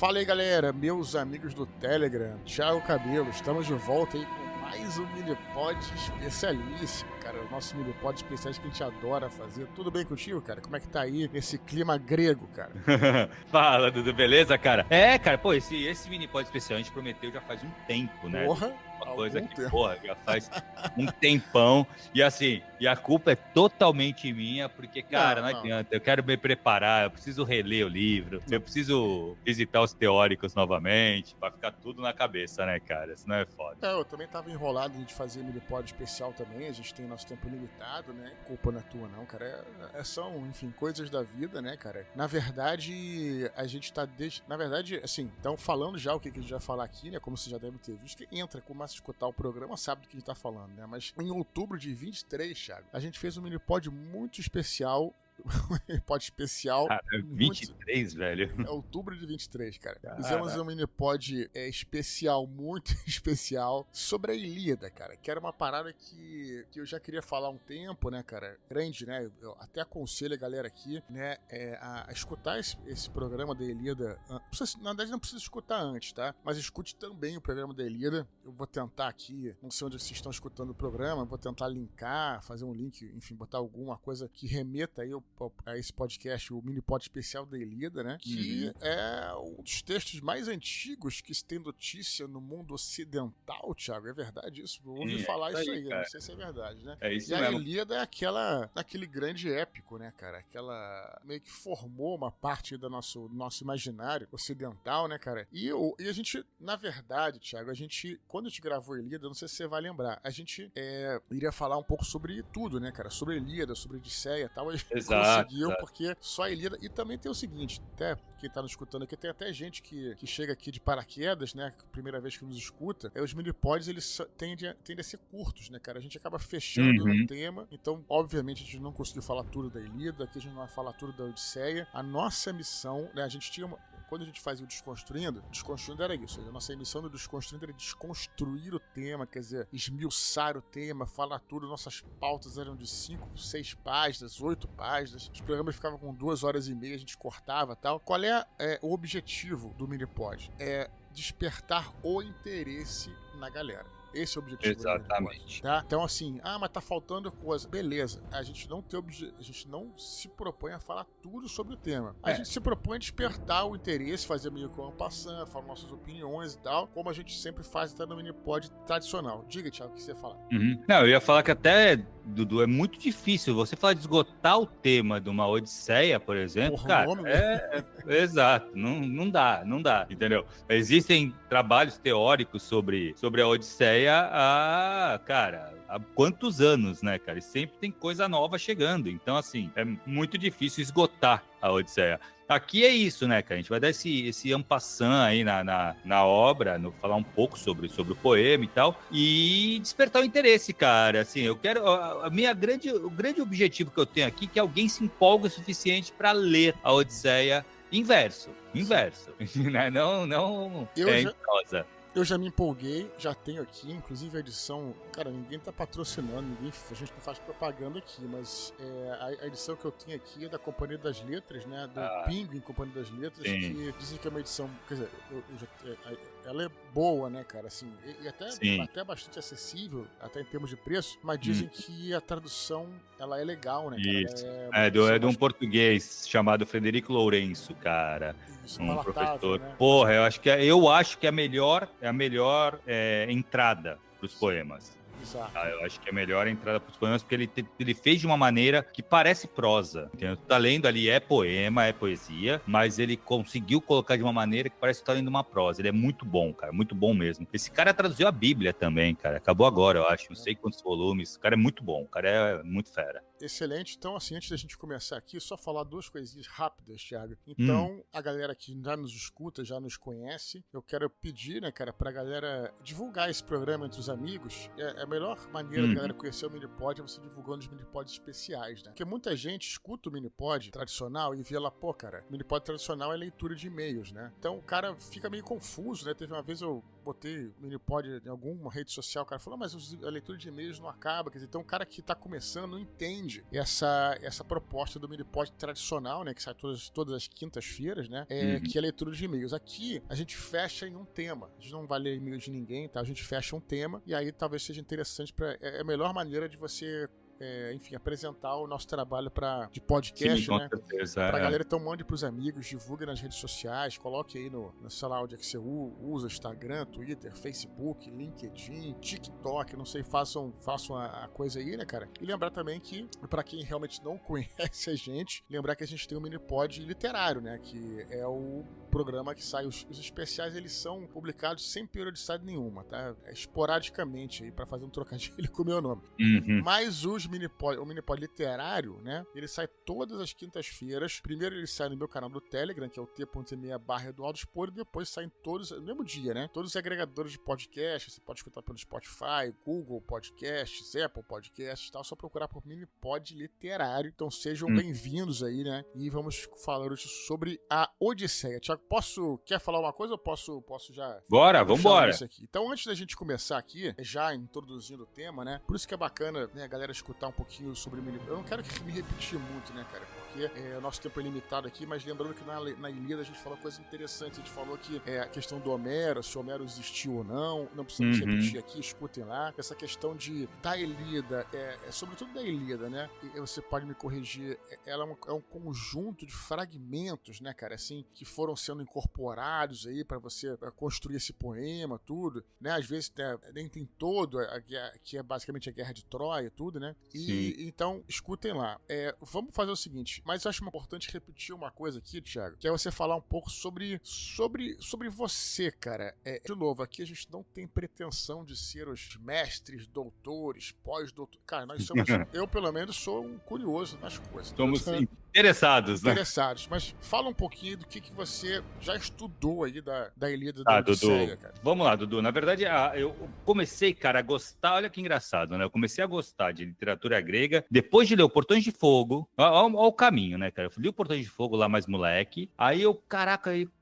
Fala aí, galera, meus amigos do Telegram, Thiago Cabelo, estamos de volta aí com mais um Minipod especialíssimo, cara, o nosso Minipod especial que a gente adora fazer. Tudo bem contigo, cara? Como é que tá aí nesse clima grego, cara? Fala, Dudu, beleza, cara? Cara, pô, esse Minipod especial a gente prometeu já faz um tempo, né? Porra, Uma coisa que, tempo. porra, já faz um tempão. E assim, a culpa é totalmente minha, porque, cara, não adianta. Eu quero me preparar, eu preciso reler o livro, eu preciso visitar os teóricos novamente, pra ficar tudo na cabeça, né, cara? Senão é foda. Eu também tava enrolado de fazer Minipod especial também, a gente tem nosso tempo limitado, né? Culpa não é tua, não, cara. São, enfim, coisas da vida, né, cara? Na verdade, a gente tá Na verdade, assim, então falando já o que a gente vai falar aqui, né? Como você já deve ter visto, que entra, começa a escutar o programa, sabe do que a gente tá falando, né? Mas em outubro de 23, Thiago, a gente fez um Minipod muito especial. Minipod especial. Cara, 23, velho. É outubro de 23, cara. Caraca. Fizemos um Minipod especial, muito especial, sobre a Ilíada, cara. Que era uma parada que eu já queria falar há um tempo, né, cara? Grande, né? Eu até aconselho a galera aqui, né, a escutar esse programa da Ilíada. Na verdade, não precisa escutar antes, tá? Mas escute também o programa da Ilíada. Eu vou tentar aqui, não sei onde vocês estão escutando o programa, vou tentar linkar, fazer um link, enfim, botar alguma coisa que remeta aí a esse podcast, o Minipod especial da Ilíada, né? Que é um dos textos mais antigos que se tem notícia no mundo ocidental, Thiago. É verdade isso? Eu ouvi falar isso aí, não sei se é verdade, né? É isso e mesmo. A Ilíada é aquele grande épico, né, cara? Aquela meio que formou uma parte do nosso imaginário ocidental, né, cara? E a gente, na verdade, Thiago, quando a gente gravou a Ilíada, não sei se você vai lembrar, a gente iria falar um pouco sobre tudo, né, cara? Sobre a Ilíada, sobre a Odisseia e tal. A gente conseguiu, porque só a Ilíada. E também tem o seguinte, até quem tá nos escutando aqui, tem até gente que chega aqui de paraquedas, né? Primeira vez que nos escuta. Os minipods, eles tendem a ser curtos, né, cara? A gente acaba fechando no tema. Então, obviamente, a gente não conseguiu falar tudo da Ilíada, aqui a gente não vai falar tudo da Odisseia. A nossa missão, né? A gente tinha quando a gente fazia o Desconstruindo era isso. A nossa missão do Desconstruindo era desconstruir o tema, quer dizer, esmiuçar o tema, falar tudo. Nossas pautas eram de 5, 6 páginas, 8 páginas. Os programas ficavam com 2 horas e meia, a gente cortava e tal. Qual é o objetivo do Minipod? É despertar o interesse na galera. Esse é o objetivo. Exatamente. Tá? Então, assim, mas tá faltando coisa. Beleza. A gente não se propõe a falar tudo sobre o tema. A gente se propõe a despertar o interesse, fazer meio que uma passando, falar nossas opiniões e tal, como a gente sempre faz até no Minipod tradicional. Diga, Thiago, o que você ia falar? Não, eu ia falar que até, Dudu, é muito difícil você falar de esgotar o tema de uma Odisseia, por exemplo. Cara, exato. Não dá, entendeu? Existem trabalhos teóricos sobre a Odisseia há quantos anos, né, cara? E sempre tem coisa nova chegando. Então, assim, é muito difícil esgotar a Odisseia. Aqui é isso, né, cara? A gente vai dar esse en passant aí na obra, falar um pouco sobre o poema e tal, e despertar o interesse, cara. Assim, eu quero... O grande objetivo que eu tenho aqui é que alguém se empolgue o suficiente para ler a Odisseia inverso, né? Não em prosa. Eu já me empolguei, já tenho aqui, inclusive a edição... Cara, ninguém tá patrocinando, a gente não faz propaganda aqui, mas a edição que eu tenho aqui é da Companhia das Letras, né? Do Pinguim Companhia das Letras, que dizem que é uma edição... Quer dizer, ela é boa, né, cara? Assim, e até bastante acessível, até em termos de preço, mas dizem que a tradução, ela é legal, né, cara? Isso. É de um português chamado Frederico Lourenço, cara. Isso, um professor. Né? Porra, eu acho que é a melhor entrada pros poemas. Exato. Eu acho que é a melhor entrada pros poemas, porque ele fez de uma maneira que parece prosa. Entendeu? Tu tá lendo ali, é poema, é poesia, mas ele conseguiu colocar de uma maneira que parece que tá lendo uma prosa. Ele é muito bom, cara, muito bom mesmo. Esse cara traduziu a Bíblia também, cara. Acabou agora, eu acho. Não sei quantos volumes. O cara é muito bom, o cara é muito fera. Excelente. Então, assim, antes da gente começar aqui, só falar 2 coisinhas rápidas, Thiago. Então, a galera que já nos escuta, já nos conhece, eu quero pedir, né, cara, pra galera divulgar esse programa entre os amigos. A melhor maneira da galera conhecer o Minipod é você divulgando os Minipods especiais, né? Porque muita gente escuta o Minipod tradicional e vê lá, pô, cara, o Minipod tradicional é leitura de e-mails, né? Então, o cara fica meio confuso, né? Teve uma vez eu botei Minipod em alguma rede social, o cara falou, mas a leitura de e-mails não acaba, quer dizer, então o cara que tá começando não entende essa proposta do Minipod tradicional, né, que sai todas as quintas-feiras, né, que é a leitura de e-mails. Aqui, a gente fecha em um tema, a gente não vai ler e-mails de ninguém, tá? A gente fecha um tema, e aí talvez seja interessante é a melhor maneira de você enfim, apresentar o nosso trabalho de podcast, com né? certeza, pra galera, então mande pros amigos, divulgue nas redes sociais, coloque aí sei lá, onde é que você usa, Instagram, Twitter, Facebook, LinkedIn, TikTok, não sei, façam a coisa aí, né, cara? E lembrar também que, pra quem realmente não conhece a gente, lembrar que a gente tem um Minipod literário, né? Que é o programa que sai, os especiais, eles são publicados sem periodicidade nenhuma, tá? Esporadicamente aí, pra fazer um trocadilho com o meu nome. Mas o Minipod literário, né? Ele sai todas as quintas-feiras. Primeiro ele sai no meu canal do Telegram, que é o t.me/EduardoSpor, e depois saem todos no mesmo dia, né? Todos os agregadores de podcast, você pode escutar pelo Spotify, Google Podcasts, Apple Podcasts e tal, só procurar por Minipod literário. Então sejam bem-vindos aí, né? E vamos falar hoje sobre a Odisseia. Tiago, quer falar uma coisa ou posso já... Vambora. Isso aqui? Então, antes da gente começar aqui, já introduzindo o tema, né? Por isso que é bacana, né, a galera escutar um pouquinho sobre o Minipod. Eu não quero me repetir muito, né, cara? Porque o nosso tempo é limitado aqui, mas lembrando que na Ilíada a gente falou coisa interessante. A gente falou que a questão do Homero, se o Homero existiu ou não precisamos repetir aqui, escutem lá. Essa questão da Ilíada, sobretudo da Ilíada, né? E você pode me corrigir, ela é um conjunto de fragmentos, né, cara, assim, que foram sendo incorporados aí pra você construir esse poema, tudo, né? Às vezes nem tem todo a guerra, que é basicamente a Guerra de Troia, tudo, né? E então, escutem lá. Vamos fazer o seguinte, mas eu acho importante repetir uma coisa aqui, Thiago, que é você falar um pouco sobre você, cara. De novo, aqui a gente não tem pretensão de ser os mestres, doutores, pós-doutores. Cara, nós somos... eu, pelo menos, sou um curioso nas coisas. Somos interessados, né? Interessados. Mas fala um pouquinho do que você já estudou aí da Ilíada da Odisseia, Dudu. cara. Vamos lá, Dudu. Na verdade, eu comecei, cara, a gostar... Olha que engraçado, né? Eu comecei a gostar de literatura grega depois de ler o Portões de Fogo. Olha o caminho, né, cara? Eu li o Portões de Fogo lá mais moleque. Aí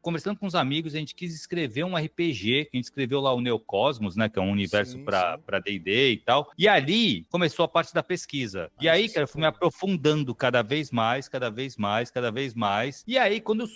conversando com uns amigos, a gente quis escrever um RPG, que a gente escreveu lá o Neocosmos, né? Que é um universo pra D&D e tal. E ali começou a parte da pesquisa. E aí, cara, eu fui me aprofundando cada vez mais. E aí, quando eu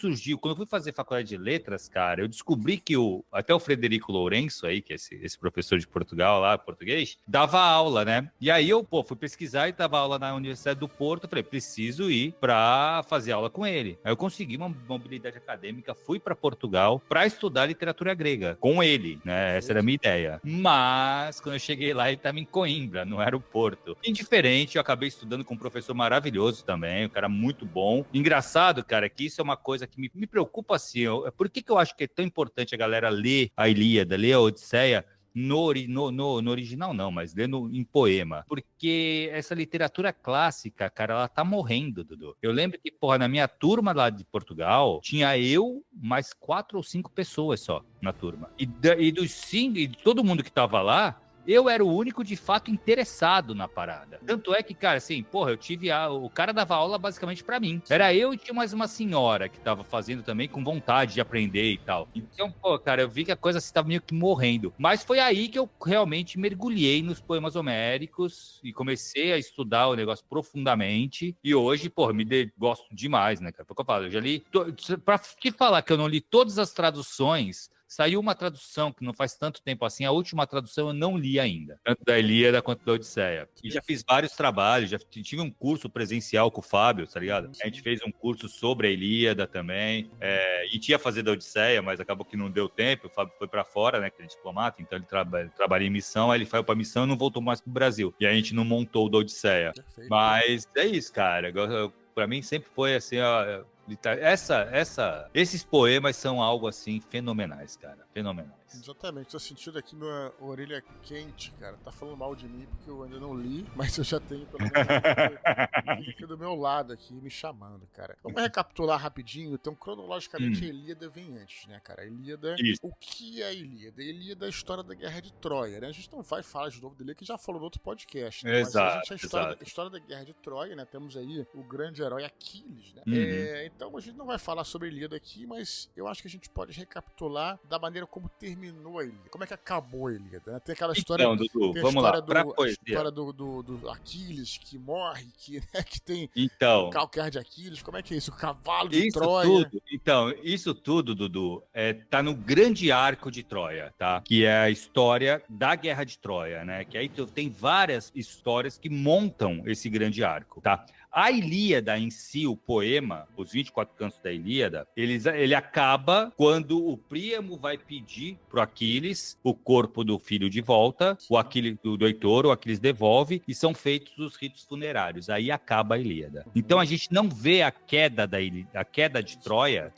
fui fazer faculdade de letras, cara, eu descobri que até o Frederico Lourenço aí, que é esse professor de Portugal lá, português, dava aula, né? E aí eu, fui pesquisar e dava aula na Universidade do Porto. Eu falei, preciso ir pra fazer aula com ele. Aí eu consegui uma mobilidade acadêmica, fui pra Portugal pra estudar literatura grega com ele, né? Essa era a minha ideia. Mas, quando eu cheguei lá, ele tava em Coimbra, não era o Porto. Indiferente, eu acabei estudando com um professor maravilhoso também, um cara muito bom. Engraçado, cara, que isso é uma coisa que me preocupa assim. Por que eu acho que é tão importante a galera ler a Ilíada, ler a Odisseia, no original não, mas lendo em poema. Porque essa literatura clássica, cara, ela tá morrendo, Dudu. Eu lembro que, na minha turma lá de Portugal, tinha eu mais 4 ou 5 pessoas só na turma. E dos 5, e de todo mundo que tava lá, eu era o único, de fato, interessado na parada. Tanto é que, cara, assim, eu tive o cara dava aula basicamente pra mim. Era eu e tinha mais uma senhora que tava fazendo também com vontade de aprender e tal. Então, cara, eu vi que a coisa assim tava meio que morrendo. Mas foi aí que eu realmente mergulhei nos poemas homéricos e comecei a estudar o negócio profundamente. E hoje, gosto demais, né, cara? Porque eu falo, eu já li... Pra te falar que eu não li todas as traduções... Saiu uma tradução que não faz tanto tempo assim, a última tradução eu não li ainda, tanto da Ilíada quanto da Odisseia. E já fiz vários trabalhos, já tive um curso presencial com o Fábio, tá ligado? A gente fez um curso sobre a Ilíada também, e tinha fazer da Odisseia, mas acabou que não deu tempo, o Fábio foi pra fora, né, que ele é diplomata, então ele trabalha em missão, aí ele foi pra missão e não voltou mais pro Brasil. E a gente não montou o da Odisseia. Perfeito. Mas é isso, cara. Pra mim sempre foi assim, esses poemas são algo assim fenomenais, cara. Fenomenais. Exatamente, tô sentindo aqui minha orelha quente, cara. Tá falando mal de mim porque eu ainda não li, mas eu já tenho pelo menos aqui do meu lado aqui me chamando, cara. Vamos recapitular rapidinho. Então, cronologicamente, a Ilíada vem antes, né, cara? A Ilíada. Isso. O que é a Ilíada? A Ilíada é a história da Guerra de Troia, né? A gente não vai falar de novo dele, que já falou no outro podcast, né? Exato, mas a história da Guerra de Troia, né? Temos aí o grande herói Aquiles, né? Então a gente não vai falar sobre a Ilíada aqui, mas eu acho que a gente pode recapitular da maneira como terminou terminou a Ilíada? Como é que acabou a Ilíada? Né? Tem aquela história... Então, Dudu, vamos lá, pra poesia. A história do Aquiles, que morre, que tem então, o calcanhar de Aquiles. Como é que é isso? O cavalo de isso Troia. Isso tudo, Dudu, tá no grande arco de Troia, tá? Que é a história da Guerra de Troia, né? Que aí tem várias histórias que montam esse grande arco, tá? A Ilíada em si, o poema, os 24 cantos da Ilíada, ele acaba quando o Príamo vai pedir pro Aquiles o corpo do filho de volta, o Aquiles, do Heitor, o Aquiles devolve, e são feitos os ritos funerários. Aí acaba a Ilíada. Então a gente não vê a queda de Troia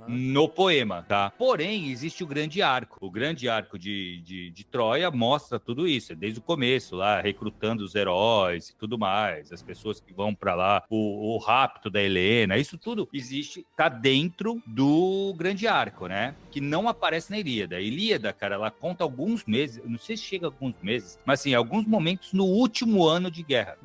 no poema, tá? Porém, existe o grande arco. O grande arco de Troia mostra tudo isso, desde o começo, lá, recrutando os heróis e tudo mais, as pessoas que vão pra lá, o rapto da Helena, isso tudo existe, tá dentro do grande arco, né? Que não aparece na Ilíada. A Ilíada, cara, ela conta alguns meses, não sei se chega a alguns meses, mas assim, alguns momentos no último ano de guerra.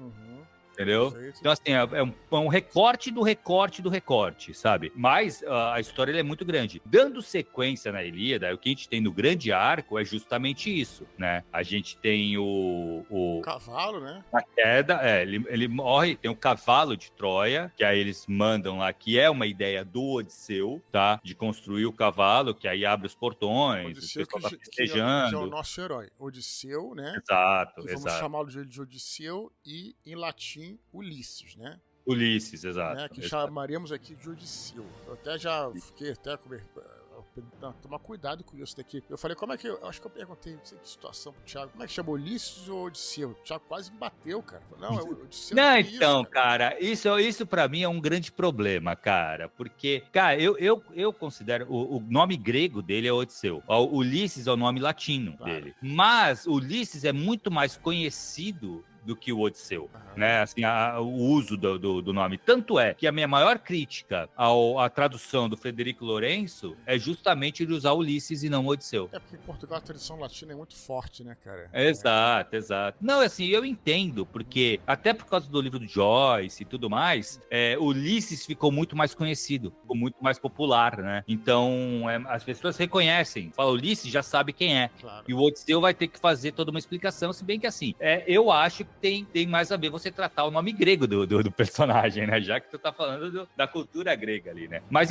Entendeu? Perfeito. Então, assim, é um recorte do recorte do recorte, sabe? Mas a história é muito grande. Dando sequência na Ilíada, o que a gente tem no grande arco é justamente isso, né? A gente tem o cavalo, né? A queda, ele morre, tem o cavalo de Troia, que aí eles mandam lá, que é uma ideia do Odisseu, tá? De construir o cavalo, que aí abre os portões, Odisseu, o pessoal tá festejando. Que é o nosso herói. Odisseu, né? Exato, que vamos chamá-lo de Odisseu e, em latim, Ulisses, né? Ulisses, exato. Né? Que chamaríamos aqui de Odisseu. Eu até já fiquei tomar cuidado com isso daqui. Eu falei, como é que... Eu acho que eu perguntei, não sei que situação pro Thiago, como é que chama, Ulisses ou Odisseu? O Thiago quase me bateu, cara. Não, é Odisseu. Não, então, isso, cara, isso pra mim é um grande problema, cara, porque, cara, eu considero, o nome grego dele é Odisseu, o Ulisses é o nome latino dele, mas Ulisses é muito mais conhecido do que o Odisseu, né? Assim, o uso do nome. Tanto é que a minha maior crítica à tradução do Frederico Lourenço é justamente ele usar Ulisses e não Odisseu. É porque em Portugal a tradição latina é muito forte, né, cara? Exato. Não, assim, eu entendo, porque até por causa do livro do Joyce e tudo mais, Ulisses ficou muito mais conhecido, ficou muito mais popular, né? Então, as pessoas reconhecem. Fala Ulisses, já sabe quem é. Claro. E o Odisseu vai ter que fazer toda uma explicação, se bem que assim, eu acho que tem mais a ver você tratar o nome grego do personagem, né? Já que tu tá falando da cultura grega ali, né? Mas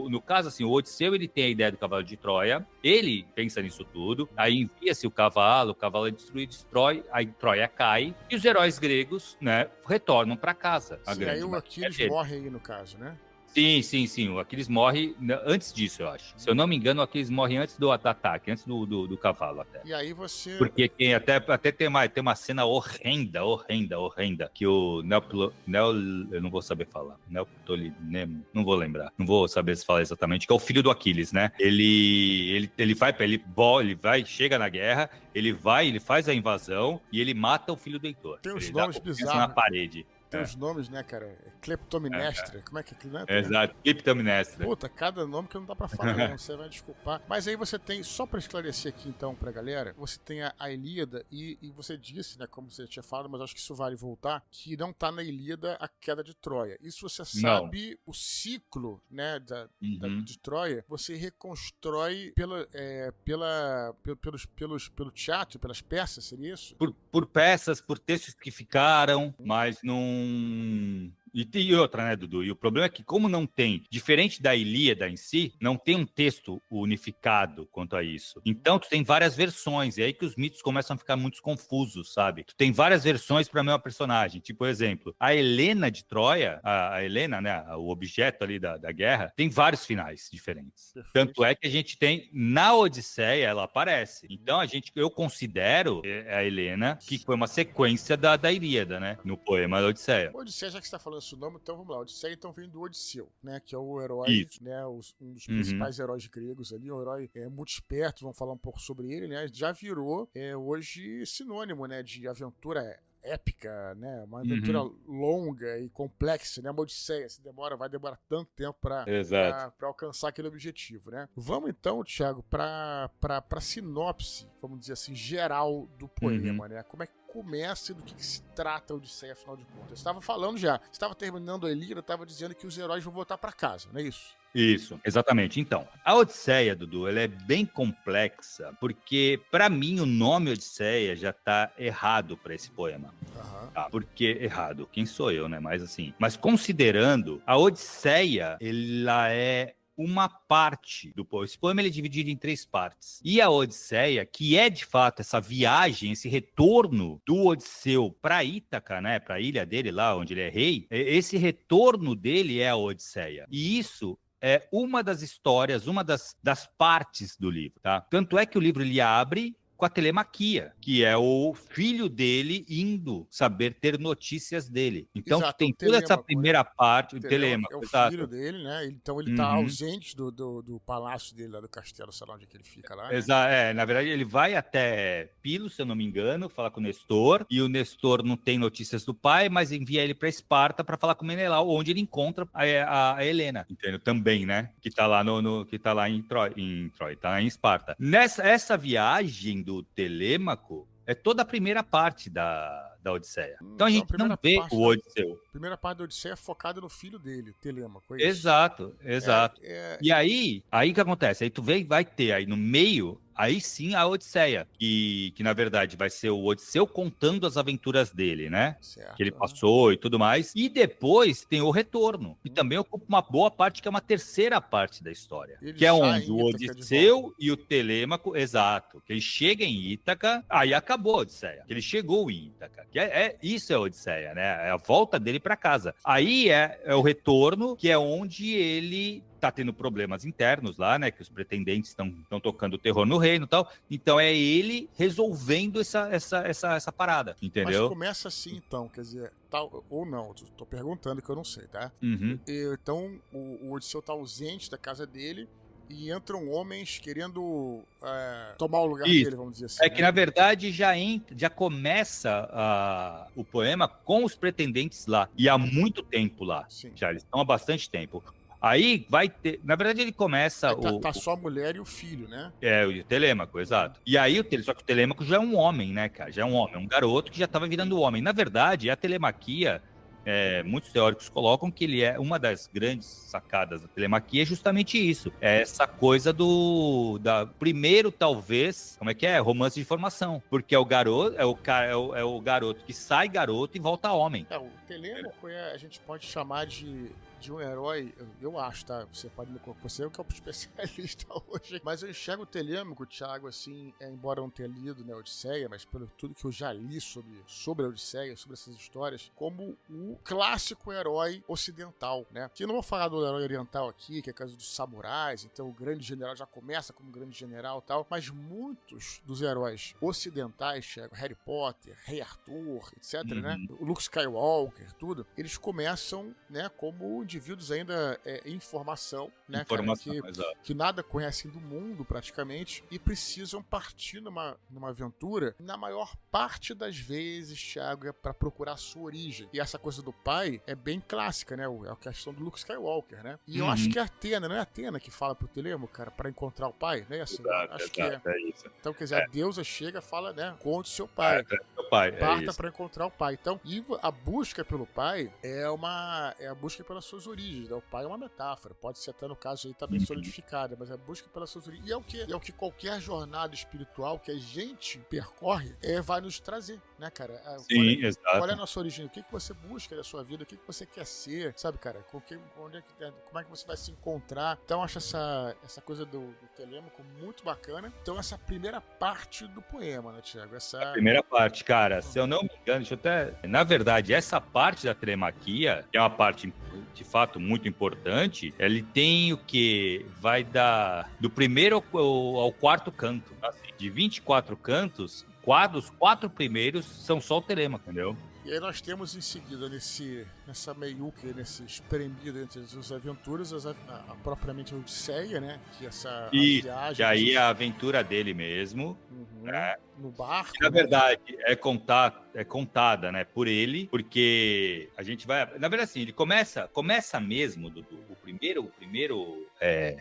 no caso, assim, o Odisseu, ele tem a ideia do cavalo de Troia, ele pensa nisso tudo, aí envia-se o cavalo é destruído, destrói, aí Troia cai, e os heróis gregos, né, retornam pra casa. Sim, aí o Aquiles morre aí, no caso, né? Sim. O Aquiles morre antes disso, eu acho. Se eu não me engano, o Aquiles morre antes do ataque, antes do cavalo até. E aí você... Porque até tem uma cena horrenda, que o eu não vou saber falar. Neoptolinemo, não vou lembrar. Não vou saber se falar exatamente, que é o filho do Aquiles, né? Ele chega na guerra, ele faz a invasão e ele mata o filho do Heitor. Tem uns nomes bizarros na parede. Tem os nomes, né, cara? Cleptominestra. Como é que é? Né? Exato, Cleptominestra. Puta, cada nome que não dá pra falar, não, você vai desculpar. Mas aí você tem, só pra esclarecer aqui então pra galera, você tem a Ilíada e você disse, né, como você tinha falado, mas acho que isso vale voltar, que não tá na Ilíada a queda de Troia. Isso você sabe, o ciclo, né, de Troia, você reconstrói pelo teatro, pelas peças, seria isso? Por peças, por textos que ficaram, mas não... E outra, né, Dudu? E o problema é que, como não tem, diferente da Ilíada em si, não tem um texto unificado quanto a isso. Então, tu tem várias versões, e aí que os mitos começam a ficar muito confusos, sabe? Tu tem várias versões para a mesma personagem. Tipo, por exemplo, a Helena de Troia, a Helena, né, o objeto ali da guerra, tem vários finais diferentes. Perfeito. Tanto é que a gente tem, na Odisseia, ela aparece. Então, eu considero a Helena, que foi uma sequência da Ilíada, né? No poema da Odisseia. Odisseia, já que você tá falando esse nome, então vamos lá. Odisseia então vem do Odisseu, né? Que é o herói, né? Um dos principais heróis gregos ali, um herói muito esperto, vamos falar um pouco sobre ele, né? Já virou hoje sinônimo, né? De aventura épica, né? Uma aventura longa e complexa, né? Uma Odisseia, vai demorar tanto tempo para alcançar aquele objetivo, né? Vamos então, Thiago, para sinopse, vamos dizer assim, geral do poema, né? Como é que começa e do que se trata a Odisseia, afinal de contas? Eu estava falando já, estava terminando a Ilíada, estava dizendo que os heróis vão voltar para casa, não é isso? Isso, exatamente. Então, a Odisseia, Dudu, ela é bem complexa, porque, para mim, o nome Odisseia já tá errado para esse poema. Tá? Porque, errado, quem sou eu, né? Mas assim, mas considerando, a Odisseia, ela é uma parte do poema. Esse poema ele é dividido em 3 partes. E a Odisseia, que é de fato essa viagem, esse retorno do Odisseu para Ítaca, né, para a ilha dele lá onde ele é rei, esse retorno dele é a Odisseia. E isso é uma das histórias, uma das partes do livro, tá? Tanto é que o livro ele abre com a Telemaquia, que é o filho dele indo saber ter notícias dele. Então, exato, tem toda essa primeira parte, o Telêmaco, é o exato. filho dele, né? Então ele tá ausente do palácio dele, lá do castelo, sei lá onde é que ele fica lá. Né? Exato, na verdade ele vai até Pilo, se eu não me engano, falar com o Nestor, e o Nestor não tem notícias do pai, mas envia ele para Esparta para falar com o Menelau, onde ele encontra a Helena, entendeu? Também, né? Que tá lá que tá lá em Troy, tá em Esparta. Essa viagem do Telêmaco é toda a primeira parte da Odisseia. Então a gente não vê o Odisseu. A primeira parte da Odisseia é focada no filho dele, Telêmaco. É isso? Exato. E aí o que acontece? Aí tu vai ter aí no meio, aí sim a Odisseia, que na verdade vai ser o Odisseu contando as aventuras dele, né? Certo, que ele passou e tudo mais. E depois tem o retorno, que também ocupa uma boa parte, que é uma terceira parte da história. Que é onde o Odisseu e o Telêmaco, exato, que ele chega em Ítaca, aí acabou a Odisseia. Que ele chegou em Ítaca. Que isso é a Odisseia, né? É a volta dele para casa. Aí é o retorno, que é onde ele tá tendo problemas internos lá, né? Que os pretendentes estão tocando o terror no reino e tal. Então é ele resolvendo essa parada, entendeu? Mas começa assim, então, quer dizer, tal, ou não, tô perguntando que eu não sei, tá? Então o Odisseu tá ausente da casa dele e entram homens querendo tomar o lugar dele, vamos dizer assim. É que, na verdade, já começa o poema com os pretendentes lá. E há muito tempo lá. Sim. Já, eles estão há bastante tempo. Aí vai ter... Na verdade, ele começa... Tá só a mulher e o filho, né? O Telêmaco, exato. E aí, só que o Telêmaco já é um homem, né, cara? Já é um homem, um garoto que já estava virando homem. Na verdade, a telemaquia... muitos teóricos colocam que ele é uma das grandes sacadas da telemaquia, é justamente isso. É essa coisa primeiro, talvez, como é que é? Romance de formação. Porque é o garoto, é o garoto que sai garoto e volta homem. O Telêmaco a gente pode chamar de um herói, eu acho, tá? Você pode me colocar, você é o que é o especialista hoje. Mas eu enxergo o Telêmaco, Thiago, assim, embora eu não tenha lido, né, Odisseia, mas pelo tudo que eu já li sobre a Odisseia, sobre essas histórias, como o clássico herói ocidental, né? Que eu não vou falar do herói oriental aqui, que é o caso dos samurais, então o grande general já começa como grande general e tal, mas muitos dos heróis ocidentais, Thiago, Harry Potter, Rei Arthur, etc, né? O Luke Skywalker, tudo, eles começam, né, como indivíduos ainda em formação, né, que nada conhecem do mundo praticamente e precisam partir numa aventura, na maior parte das vezes, Thiago, para procurar a sua origem. E essa coisa do pai é bem clássica, né? É a questão do Luke Skywalker, né? E eu acho que é Atena, não é Atena que fala pro Telêmaco, cara, para encontrar o pai, né? Assim, acho que é isso. Então, quer dizer, a deusa chega e fala, né? Conte seu pai. Parta para encontrar o pai. Então, e a busca pelo pai é a busca pelas suas origens, né? O pai é uma metáfora, pode ser até no caso aí tá bem solidificada, mas é a busca pelas suas origens. E é o que qualquer jornada espiritual que a gente percorre vai nos trazer, né, cara? Exato. Qual é a nossa origem? O que você busca da sua vida? O que você quer ser? Sabe, cara? Como é que você vai se encontrar? Então, eu acho essa coisa do Telêmaco muito bacana. Então, essa primeira parte do poema, né, Thiago? A primeira parte, cara, se eu não me engano, na verdade, essa parte da telemaquia, que é uma parte de fato muito importante, ele tem o que vai do primeiro ao quarto canto, assim, de 24 cantos, os 4 primeiros são só o Telêmaco, entendeu? E aí nós temos em seguida, nessa meiuca, nesse espremido entre as aventuras, propriamente a Odisseia, né? Que essa viagem... E aí a aventura dele mesmo. No barco. Que, na verdade, é contada, né, por ele, porque a gente vai... Na verdade, assim, ele começa mesmo, o primeiro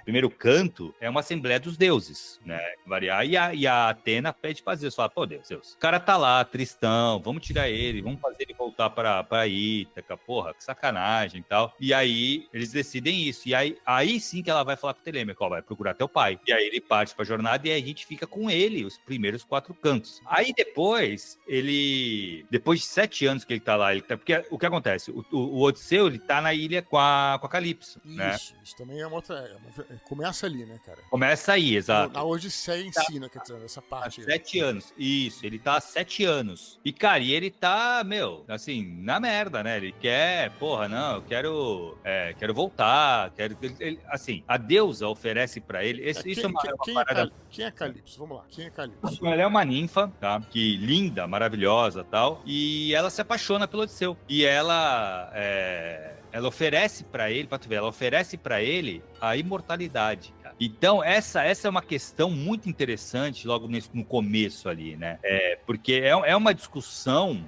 primeiro canto é uma assembleia dos deuses, né? Variar. E a Atena pede pra Zeus, fala, pô, Deus, o cara tá lá, tristão, vamos tirar ele, vamos fazer ele voltar pra Ítaca, porra, que sacanagem e tal. E aí, eles decidem isso. E aí sim que ela vai falar com o Telêmaco, ó, vai procurar teu pai. E aí ele parte pra jornada e aí a gente fica com ele, os primeiros 4 cantos. Aí depois de 7 anos que ele tá lá, porque o que acontece? O Odisseu, ele tá na ilha com a Calypso, né? Isso também é uma outra... começa ali, né, cara? Começa aí, exato. Na Odisseia ensina, quer dizer, essa parte. Há 7 anos, isso, ele tá há 7 anos. E, cara, ele tá, assim, na merda, né? Ele quer, porra, não, eu quero voltar, assim, a deusa oferece pra ele, isso é uma parada... Quem é Calypso? Vamos lá, quem é Calypso? Ela é uma ninfa, tá? Que linda, maravilhosa, tal, e ela se apaixona pelo Odisseu. E ela oferece pra ele, pra tu ver, ela oferece pra ele a imortalidade, cara. Então, essa é uma questão muito interessante logo no começo ali, né? Porque é uma discussão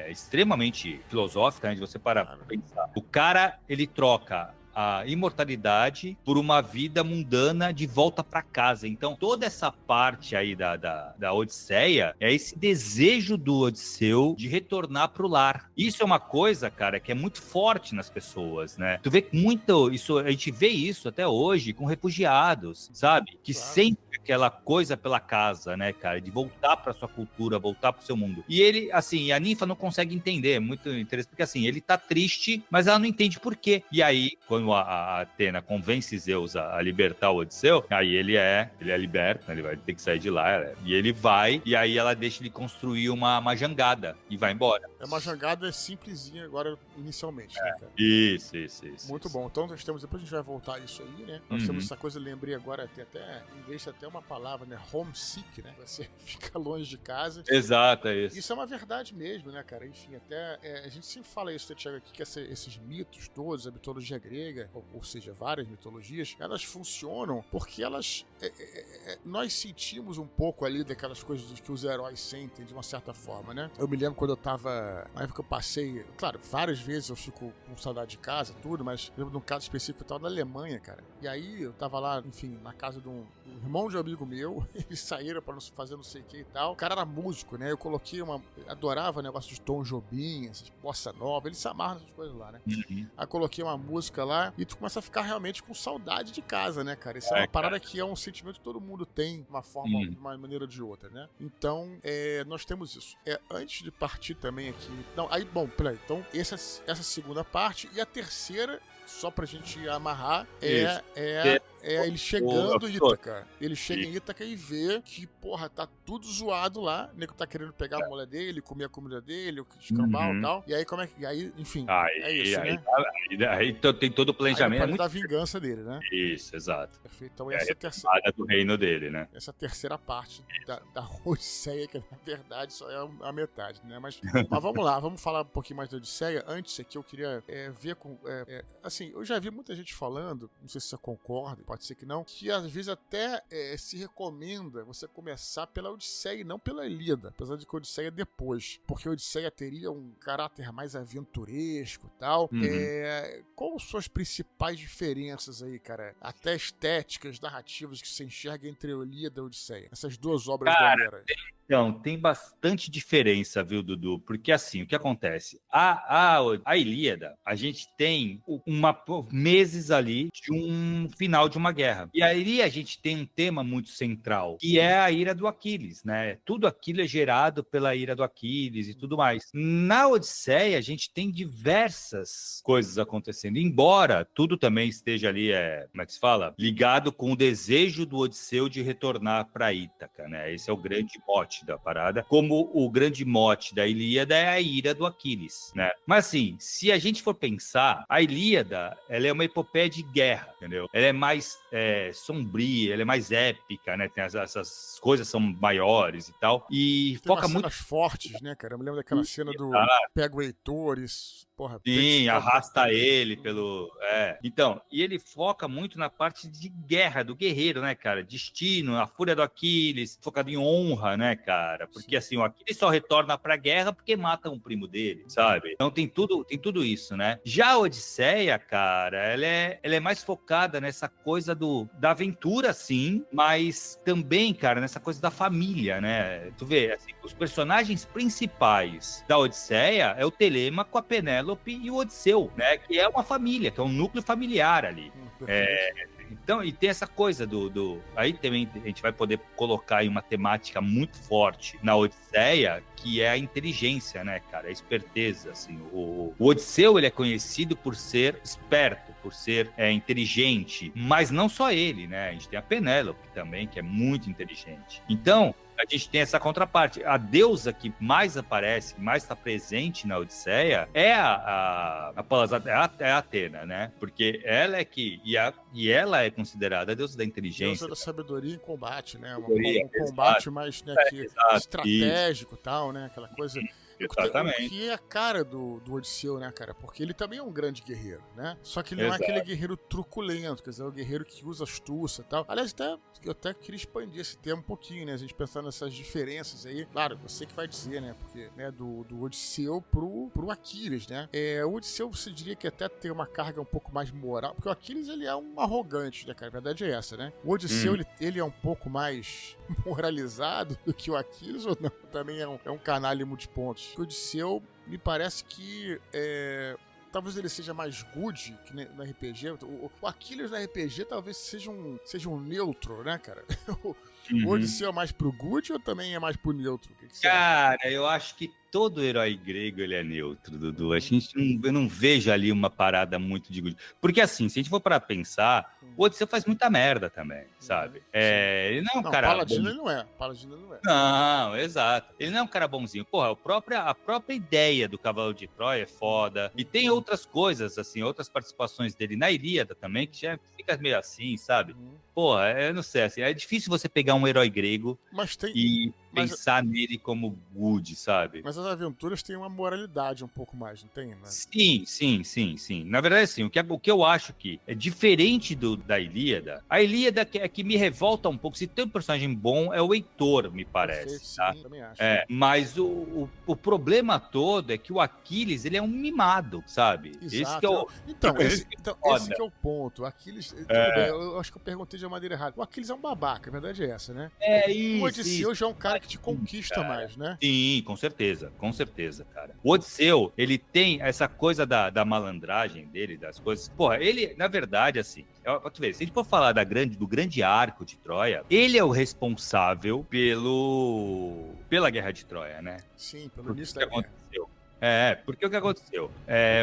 extremamente filosófica, né, de você parar pra pensar. O cara, ele troca a imortalidade por uma vida mundana de volta para casa. Então, toda essa parte aí da Odisseia é esse desejo do Odisseu de retornar pro lar. Isso é uma coisa, cara, que é muito forte nas pessoas, né? Tu vê muito isso, a gente vê isso até hoje com refugiados, sabe? Que sempre aquela coisa pela casa, né, cara? De voltar pra sua cultura, voltar pro seu mundo. E ele, assim, a ninfa não consegue entender, é muito interessante, porque assim, ele tá triste, mas ela não entende por quê. E aí, quando a Atena convence Zeus a libertar o Odisseu, aí ele é liberto, né? Ele vai ter que sair de lá, e ele vai, e aí ela deixa ele construir uma jangada e vai embora. É uma jangada simplesinha agora, inicialmente, né, cara? Isso. Muito bom. Então, nós temos, depois a gente vai voltar a isso aí, né? Nós temos essa coisa, lembrei agora, tem até, em vez de até uma palavra, né? Homesick, né? Você fica longe de casa. Exato, é isso. Isso é uma verdade mesmo, né, cara? Enfim, até, a gente sempre fala isso, Thiago, aqui, que esses mitos todos, a mitologia grega, ou seja, várias mitologias, elas funcionam porque nós sentimos um pouco ali daquelas coisas que os heróis sentem, de uma certa forma, né? Eu me lembro quando eu tava, na época que eu passei, claro, várias vezes eu fico com saudade de casa, tudo, mas eu lembro de um caso específico, eu tava na Alemanha, cara, e aí eu tava lá, enfim, na casa de um irmão de um amigo meu, eles saíram pra fazer não sei o que e tal, o cara era músico, né? Eu coloquei adorava negócio de Tom Jobim, essas bossa nova, eles se amarram nessas coisas lá, né? Aí coloquei uma música lá e tu começa a ficar realmente com saudade de casa, né, cara? Isso é uma parada que é um sentimento que todo mundo tem, de uma forma, de uma maneira ou de outra, né? Então, nós temos isso. Antes de partir também aqui... Não, aí, bom, peraí. Então, essa segunda parte. E a terceira, só pra gente amarrar, ele chegando em Ítaca. Ele chega em Ítaca e vê que, porra, tá tudo zoado lá. O nego tá querendo pegar a mulher dele, comer a comida dele, o escambau e tal. E aí, como é que... Aí, enfim, é isso, né? Aí tem todo o planejamento. Aí da vingança dele, né? Isso, exato. Perfeito. Então, essa é a terceira... do reino dele, né? Essa terceira parte da Odisseia, que na verdade só é a metade, né? Mas vamos lá, vamos falar um pouquinho mais da Odisseia. Antes aqui, eu queria ver com... assim, eu já vi muita gente falando, não sei se você concorda, pode ser que não, que às vezes até se recomenda você começar pela Odisseia e não pela Ilíada, apesar de que a Odisseia é depois, porque a Odisseia teria um caráter mais aventuresco e tal. Quais são as principais diferenças aí, cara? Até estéticas, narrativas que você enxerga entre a Ilíada e a Odisseia? Essas duas obras da Homero. Então, tem bastante diferença, viu, Dudu? Porque assim, o que acontece? A Ilíada, a gente tem meses ali de um final de uma guerra. E aí a gente tem um tema muito central, que é a ira do Aquiles, né? Tudo aquilo é gerado pela ira do Aquiles e tudo mais. Na Odisseia, a gente tem diversas coisas acontecendo, embora tudo também esteja ali, como é que se fala? Ligado com o desejo do Odisseu de retornar para Ítaca, né? Esse é o grande mote da parada, como o grande mote da Ilíada é a ira do Aquiles, né? Mas assim, se a gente for pensar, a Ilíada, ela é uma epopeia de guerra, entendeu? Ela é mais sombria, ela é mais épica, né? Tem essas coisas são maiores e tal, e tem foca muito... cenas fortes, né, cara? Eu me lembro daquela cena do pega o Heitor, porra... Sim, arrasta ele pelo... Então, e ele foca muito na parte de guerra, do guerreiro, né, cara? Destino, a fúria do Aquiles, focado em honra, né, cara? Porque assim, o Aquiles só retorna pra guerra porque mata um primo dele, sabe? Então tem tudo isso, né? Já a Odisseia, cara, ela é mais focada nessa coisa da aventura, sim, mas também, cara, nessa coisa da família, né? Tu vê, assim, os personagens principais da Odisseia é o Telêmaco, a Penélope e o Odisseu, né? Que é uma família, que é um núcleo familiar ali. Então, e tem essa coisa aí também a gente vai poder colocar aí uma temática muito forte na Odisseia, que é a inteligência, né, cara? A esperteza, assim. O Odisseu, ele é conhecido por ser esperto, por ser inteligente, mas não só ele, né? A gente tem a Penélope também, que é muito inteligente. Então, a gente tem essa contraparte. A deusa que mais aparece, que mais está presente na Odisseia é a Atena, né? Porque ela é que... E ela é considerada a deusa da inteligência. Deusa da sabedoria em combate, né? Um exato. combate mais, né, estratégico e tal, né? Aquela coisa... Exatamente. O que é a cara do Odisseu, né, cara? Porque ele também é um grande guerreiro, né? Só que ele não é aquele guerreiro truculento, quer dizer, é o guerreiro que usa astúcia e tal. Aliás, eu até queria expandir esse tema um pouquinho, né? A gente pensar nessas diferenças aí. Claro, você que vai dizer, né? Porque, né, do Odisseu pro Aquiles, né? O Odisseu, você diria que até tem uma carga um pouco mais moral, porque o Aquiles, ele é um arrogante, né, cara? A verdade é essa, né? O Odisseu, ele é um pouco mais moralizado do que o Aquiles, ou não? Também é um canalha multipontos. O Odisseu, me parece que talvez ele seja mais good que no RPG. O Aquiles no RPG talvez seja um neutro, né, cara? O Odisseu é mais pro good ou também é mais pro neutro? O que você acha? Eu acho que todo herói grego ele é neutro, Dudu. Eu não vejo ali uma parada muito de good. Porque assim, se a gente for para pensar, o Odisseu faz muita merda também, sabe? Ele não é um cara... Paladino ele não é. Paladino não é. Não, exato. Ele não é um cara bonzinho. Porra, a própria ideia do Cavalo de Troia é foda. E tem outras coisas, assim, outras participações dele na Ilíada também, que já fica meio assim, sabe? Porra, eu não sei, assim, é difícil você pegar um herói grego e pensar nele como good, sabe? Mas as aventuras têm uma moralidade um pouco mais, não tem? Né? Sim. Na verdade, assim, o que eu acho que é diferente da Ilíada, a Ilíada é que me revolta um pouco. Se tem um personagem bom, é o Heitor, me parece. Perfeito, tá? Sim, também acho. Mas o problema todo é que o Aquiles, ele é um mimado, sabe? Exato. Esse que é o ponto. O Aquiles, tudo bem, eu acho que eu perguntei de uma maneira errada. O Aquiles é um babaca, a verdade é essa, né? Isso. O Odisseu já é um cara que te conquista mais, né? Sim, com certeza, cara. O Odisseu, ele tem essa coisa da malandragem dele, das coisas. Porra, ele, na verdade, assim, pra tu ver, se a gente for falar do grande arco de Troia, ele é o responsável pela Guerra de Troia, né? Sim, pelo início da guerra. Porque o que aconteceu?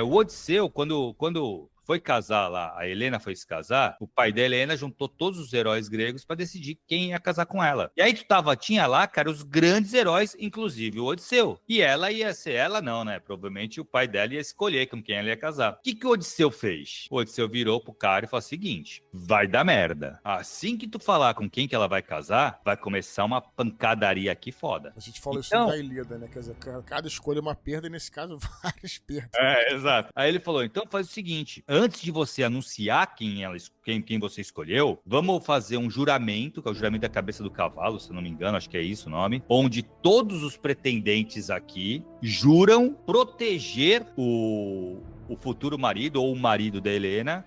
O Odisseu, quando foi casar lá, a Helena foi se casar, o pai da Helena juntou todos os heróis gregos pra decidir quem ia casar com ela. E aí tinha lá, cara, os grandes heróis, inclusive o Odisseu. E ela ia ser, ela não, né? Provavelmente o pai dela ia escolher com quem ela ia casar. O que o Odisseu fez? O Odisseu virou pro cara e falou o seguinte: vai dar merda. Assim que tu falar com quem que ela vai casar, vai começar uma pancadaria aqui foda. A gente falou isso da Ilíada, né? Quer dizer, cada escolha é uma perda e nesse caso várias perdas. Exato. Aí ele falou, então faz o seguinte, antes de você anunciar quem você escolheu, vamos fazer um juramento, que é o juramento da cabeça do cavalo, se eu não me engano, acho que é isso o nome, onde todos os pretendentes aqui juram proteger o futuro marido ou o marido da Helena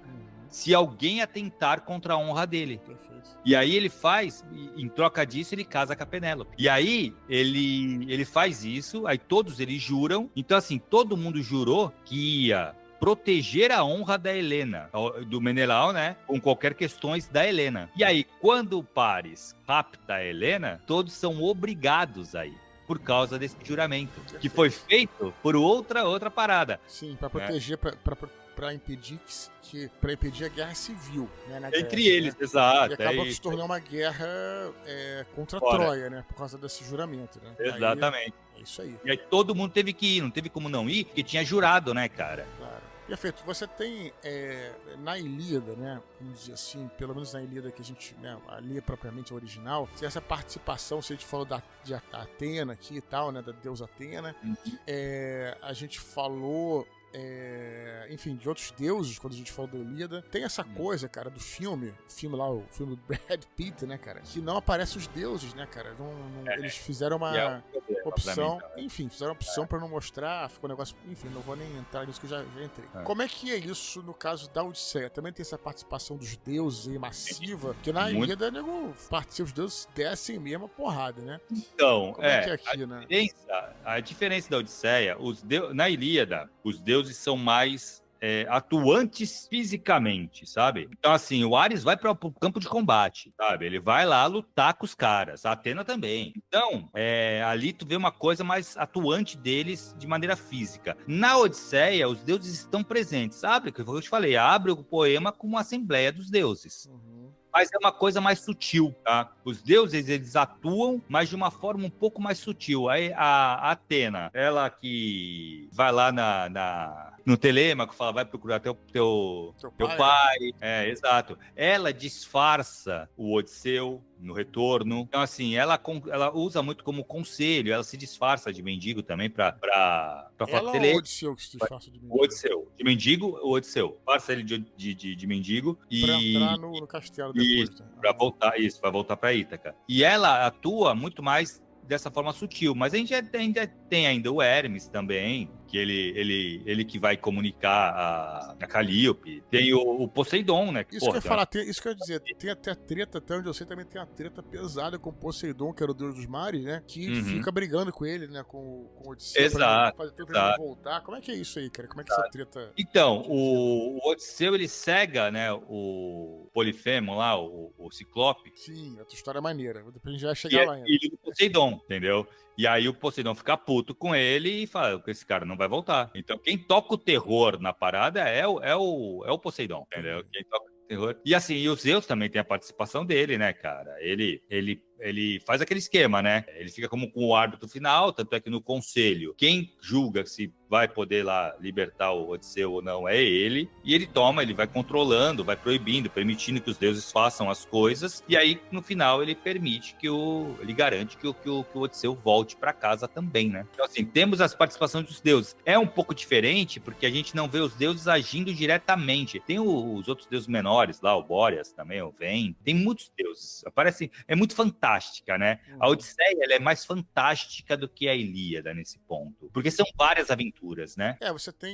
se alguém atentar contra a honra dele. Perfeito. E aí ele faz, em troca disso, ele casa com a Penélope. E aí ele faz isso, aí todos eles juram. Então, assim, todo mundo jurou que ia proteger a honra da Helena, do Menelau, né? Com qualquer questões da Helena. E aí, quando o Paris rapta a Helena, todos são obrigados a ir, por causa desse juramento, Perfeito. Que foi feito por outra parada. Sim, para proteger, para impedir para impedir a guerra civil, né, na Entre Grécia, eles, né? exato. E acabou que se tornou uma guerra contra Troia, né? Por causa desse juramento, né? Exatamente. É isso aí. E aí todo mundo teve que ir, não teve como não ir, porque tinha jurado, né, cara? Claro. Perfeito. Você tem na Ilíada, né? Vamos dizer assim, pelo menos na Ilíada que a gente, né? Ali propriamente original, tem essa participação, se a gente falou de Atena aqui e tal, né? Da deusa Atena. A gente falou enfim, de outros deuses, quando a gente falou da Ilíada. Tem essa coisa, cara, do filme lá, o filme do Brad Pitt, né, cara, que não aparece os deuses, né, cara. Eles fizeram uma opção, enfim, fizeram uma opção pra não mostrar, ficou um negócio, enfim, não vou nem entrar nisso que eu já entrei. Como é que é isso no caso da Odisseia? Também tem essa participação dos deuses aí massiva, porque na Ilíada, nego, os deuses descem mesmo a porrada, né? Então, como é que é aqui, né? A diferença da Odisseia, na Ilíada, os deuses são mais atuantes fisicamente, sabe? Então, assim, o Ares vai para o campo de combate, sabe? Ele vai lá lutar com os caras, a Atena também. Então, ali tu vê uma coisa mais atuante deles de maneira física. Na Odisseia, os deuses estão presentes. Abre, que eu te falei, abre o poema com uma assembleia dos deuses. Mas é uma coisa mais sutil, tá? Os deuses, eles atuam, mas de uma forma um pouco mais sutil. Aí a Atena, ela que vai lá no Telêmaco, fala, vai procurar teu pai. Exato. Ela disfarça o Odisseu no retorno. Então, assim, ela usa muito como conselho, ela se disfarça de mendigo também pra ela ou o Odisseu que se disfarça de mendigo? O Odisseu. De mendigo, o Odisseu. Disfarça ele de mendigo pra entrar no castelo depois. Pra voltar pra Ítaca. E ela atua muito mais dessa forma sutil, mas a gente ainda tem ainda o Hermes também, que ele que vai comunicar a Calíope. Tem o Poseidon, né? Isso que eu ia falar, isso que eu ia dizer, tem até a treta, até onde eu sei, também tem uma treta pesada com o Poseidon, que era o deus dos mares, né? Que fica brigando com ele, né? Com o Odisseu. Exato. Fazer tudo pra ele voltar. Como é que é isso aí, cara? Como é que essa treta... Então, o Odisseu, ele cega, né? O Polifemo lá, o Ciclope. Sim, a tua história é maneira. Depois a gente vai chegar lá ainda. E o Poseidon, entendeu? E aí o Poseidon fica puto com ele e fala que esse cara não vai voltar. Então quem toca o terror na parada é o Poseidon, entendeu? Quem toca o terror. E assim, e o Zeus também tem a participação dele, né, cara? Ele faz aquele esquema, né? Ele fica como com o árbitro final, tanto é que no conselho, quem julga se vai poder lá libertar o Odisseu ou não é ele, e ele vai controlando, vai proibindo, permitindo que os deuses façam as coisas, e aí no final ele permite ele garante que o Odisseu volte para casa também, né? Então assim, temos as participações dos deuses. É um pouco diferente porque a gente não vê os deuses agindo diretamente. Tem os outros deuses menores lá, o Bóreas também, o Vem, tem muitos deuses. É muito fantástica, né? A Odisseia, ela é mais fantástica do que a Ilíada nesse ponto, porque são várias aventuras, né?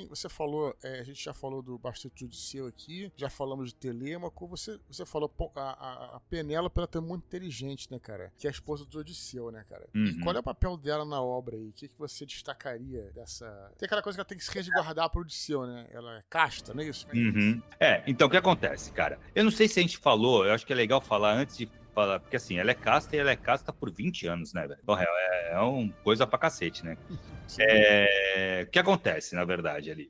Você falou, a gente já falou do Bastante Odisseu aqui, já falamos de Telêmaco, você falou a Penélope, ela é muito inteligente, né, cara? Que é a esposa do Odisseu, né, cara? E qual é o papel dela na obra aí? O que você destacaria dessa... Tem aquela coisa que ela tem que se resguardar pro Odisseu, né? Ela é casta, não é isso? Então o que acontece, cara? Eu não sei se a gente falou, eu acho que é legal falar antes de falar, porque assim, ela é casta por 20 anos, né, velho? É uma coisa pra cacete, né? O que acontece, na verdade, ali?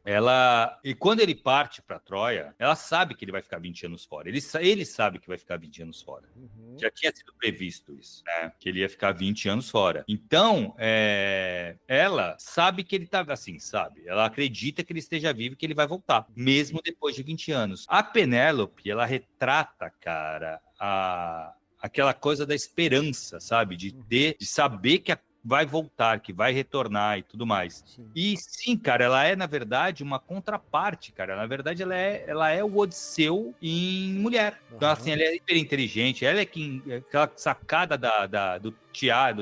E quando ele parte pra Troia, ela sabe que ele vai ficar 20 anos fora. Ele sabe que vai ficar 20 anos fora. Já tinha sido previsto isso, né? Que ele ia ficar 20 anos fora. Então, ela sabe que ele tá, assim, sabe? Ela acredita que ele esteja vivo e que ele vai voltar, mesmo depois de 20 anos. A Penélope, ela retrata, cara, aquela coisa da esperança, sabe? De saber que vai voltar, que vai retornar e tudo mais. Sim. E sim, cara, ela é, na verdade, uma contraparte, cara. Na verdade, ela é o Odisseu em mulher. Então, assim, ela é hiper inteligente. Ela é aquela sacada do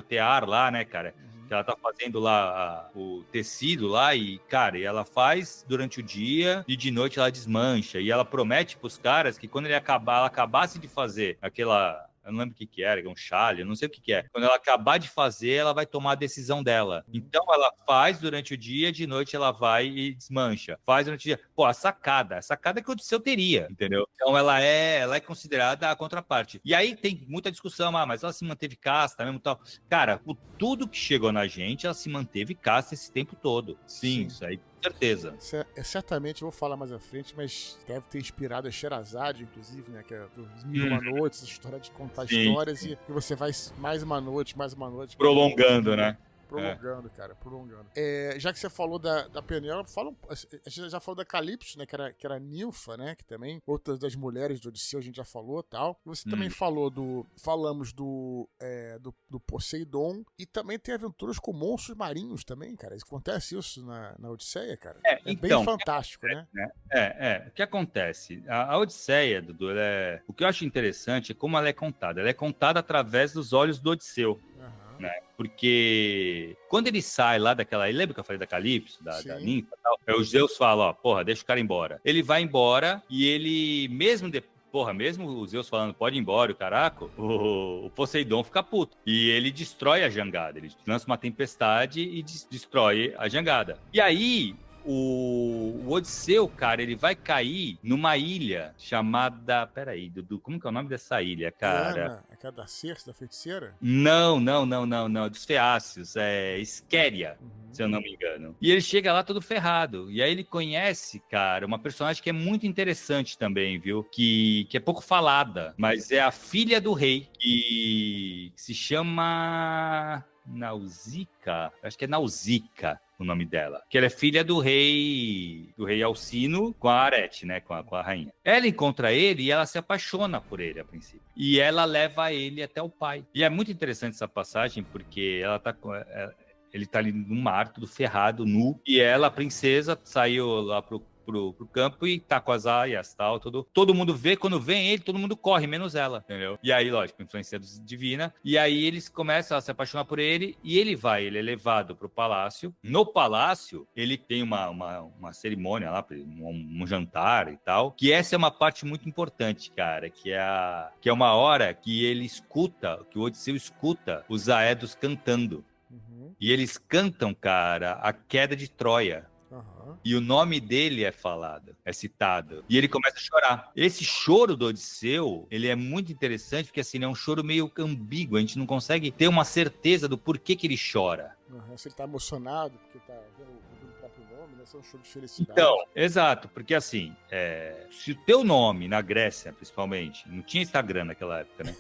tear lá, né, cara? Que ela tá fazendo lá o tecido lá e, cara, ela faz durante o dia e de noite ela desmancha. E ela promete pros caras que quando ela acabasse de fazer aquela... Eu não lembro o que era, um chale, eu não sei o que é. Quando ela acabar de fazer, ela vai tomar a decisão dela. Então, ela faz durante o dia, de noite ela vai e desmancha. Faz durante o dia. Pô, a sacada que o Odisseu teria, entendeu? Então, ela é considerada a contraparte. E aí tem muita discussão, mas ela se manteve casta mesmo e tal. Cara, por tudo que chegou na gente, ela se manteve casta esse tempo todo. Sim. Isso aí. Certeza. Certamente, eu vou falar mais à frente, mas deve ter inspirado a Sherazade, inclusive, né? Que é dos Mil e Uma Noites, essa história de contar histórias e você vai mais uma noite. Prolongando, né? Prolongando, cara, prolongando. Já que você falou da Penélope, a gente já falou da Calypso, né, que era ninfa, né, que também, outras das mulheres do Odisseu a gente já falou, tal. Você também falamos do Poseidon, e também tem aventuras com monstros marinhos também, cara. Acontece isso na Odisseia, cara? Então, bem fantástico, né? O que acontece? A Odisseia, Dudu, o que eu acho interessante é como ela é contada. Ela é contada através dos olhos do Odisseu. Né? Porque quando ele sai lá daquela... Lembra que eu falei da Calypso, da ninfa e tal? Os Zeus falam, ó, porra, deixa o cara embora. Ele vai embora e ele, mesmo o Zeus falando, pode ir embora, o caraca, o Poseidon fica puto. E ele destrói a jangada. Ele lança uma tempestade e destrói a jangada. E aí... O Odisseu, cara, ele vai cair numa ilha chamada... Peraí, Dudu, como que é o nome dessa ilha, cara? É da Circe, da feiticeira? Não, dos Feácios, Esquéria, se eu não me engano. E ele chega lá todo ferrado, e aí ele conhece, cara, uma personagem que é muito interessante também, viu? Que é pouco falada, mas é a filha do rei, que se chama... Nausicaa, acho que é Nausicaa o nome dela, que ela é filha do rei Alcino com a Arete, né, com a rainha. Ela encontra ele e ela se apaixona por ele a princípio, e ela leva ele até o pai. E é muito interessante essa passagem porque ela tá com... Ele tá ali no mar, tudo ferrado, nu, e ela, a princesa, saiu lá pro campo e tá com as aias e tal, todo mundo vê, quando vem ele, todo mundo corre, menos ela, entendeu? E aí, lógico, influência divina, e aí eles começam a se apaixonar por ele, e ele é levado pro palácio. No palácio, ele tem uma cerimônia lá, um jantar e tal, que essa é uma parte muito importante, cara, que é uma hora que ele escuta, que o Odisseu escuta os Aedos cantando. E eles cantam, cara, a queda de Troia. E o nome dele é falado, é citado. E ele começa a chorar. Esse choro do Odisseu, ele é muito interessante, porque assim, é um choro meio ambíguo. A gente não consegue ter uma certeza do porquê que ele chora. Se ele tá emocionado, porque tá vendo o próprio nome, né? Esse é um choro de felicidade. Então, exato, porque assim, se o teu nome, na Grécia, principalmente, não tinha Instagram naquela época, né?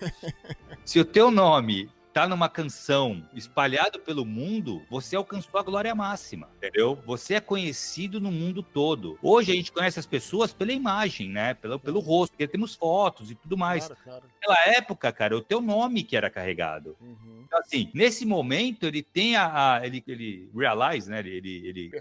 Se o teu nome... tá numa canção espalhado pelo mundo, você alcançou a glória máxima, entendeu? Você é conhecido no mundo todo. Hoje a gente conhece as pessoas pela imagem, né? Pelo rosto, porque temos fotos e tudo mais. Claro. Naquela época, cara, o teu nome que era carregado. Então, assim, nesse momento, ele tem ele realize, né? Ele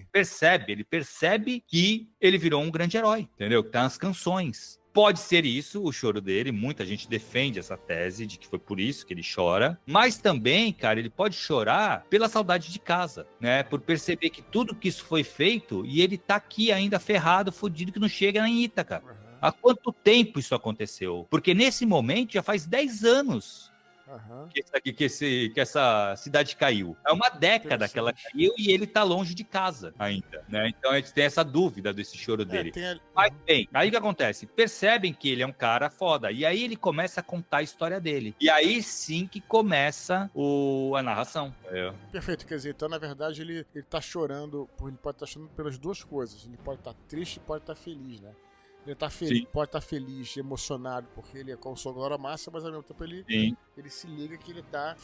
percebe que ele virou um grande herói, entendeu? Que tá nas canções. Pode ser isso, o choro dele, muita gente defende essa tese de que foi por isso que ele chora, mas também, cara, ele pode chorar pela saudade de casa, né, por perceber que tudo que isso foi feito e ele tá aqui ainda ferrado, fodido, que não chega em Ítaca. Há quanto tempo isso aconteceu? Porque nesse momento já faz 10 anos que essa cidade caiu. É uma década que ela caiu e ele tá longe de casa ainda, né? Então a gente tem essa dúvida desse choro dele. Mas bem, aí o que acontece? Percebem que ele é um cara foda, e aí ele começa a contar a história dele. E aí sim que começa a narração. Perfeito, quer dizer, então na verdade ele tá chorando, ele pode estar chorando pelas duas coisas. Ele pode estar triste e pode estar feliz, né? Ele pode estar feliz, emocionado, porque ele alcançou a glória máxima, mas ao mesmo tempo ele se liga que ele tá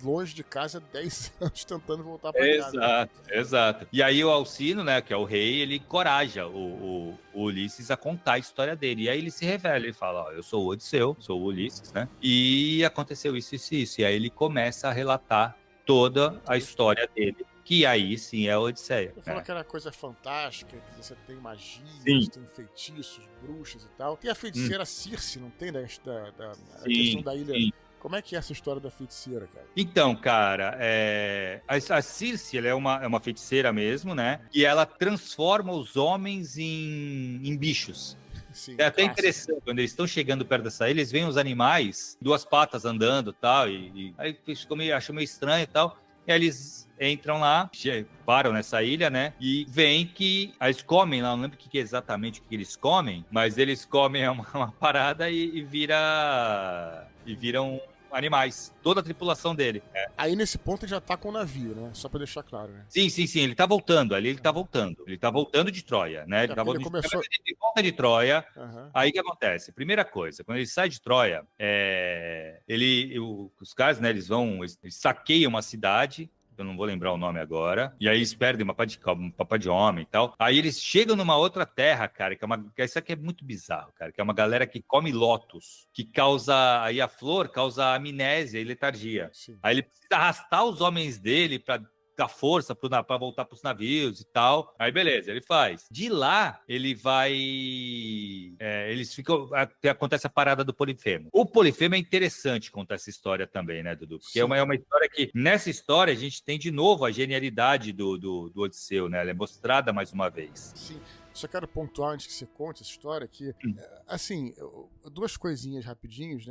longe de casa 10 anos tentando voltar pra casa. Exato. E aí o Alcino, né, que é o rei, ele encoraja o Ulisses a contar a história dele. E aí ele se revela, ele fala, ó, eu sou o Odisseu, sou o Ulisses, né? E aconteceu isso. E aí ele começa a relatar toda a história dele. Que aí sim é a Odisseia. Você falou que era coisa fantástica, que você tem magias, tem feitiços, bruxas e tal. Tem a feiticeira Circe, não tem? A questão da ilha. Sim. Como é que é essa história da feiticeira, cara? Então, cara, a Circe, ela é uma feiticeira mesmo, né? E ela transforma os homens em bichos. Sim, é até interessante, quando eles estão chegando perto dessa ilha, eles veem os animais, duas patas andando tal, e aí acham meio estranho e tal. E aí eles entram lá, param nessa ilha, né? E veem que eles comem lá, não lembro o que exatamente o que eles comem, mas eles comem uma parada e viram animais. Toda a tripulação dele. Aí nesse ponto ele já tá com o navio, né? Só pra deixar claro, né? Sim. Ele tá voltando. Ali ele tá voltando. Ele tá voltando de Troia, né? Ele volta de Troia. Aí o que acontece? Primeira coisa, quando ele sai de Troia, os caras, né? Eles saqueiam uma cidade que eu não vou lembrar o nome agora. E aí eles perdem um papá de homem e tal. Aí eles chegam numa outra terra, cara, isso aqui é muito bizarro, cara, que é uma galera que come lótus, que causa, aí a flor causa amnésia e letargia. Sim. Aí ele precisa arrastar os homens dele pra dar força para voltar para os navios e tal. Aí beleza, ele faz. De lá, ele vai... eles ficam... Acontece a parada do Polifemo. O Polifemo é interessante contar essa história também, né, Dudu? Porque é uma história que... Nessa história, a gente tem de novo a genialidade do Odisseu, né? Ela é mostrada mais uma vez. Sim. Só quero pontuar antes que você conte essa história que, assim, duas coisinhas rapidinhas,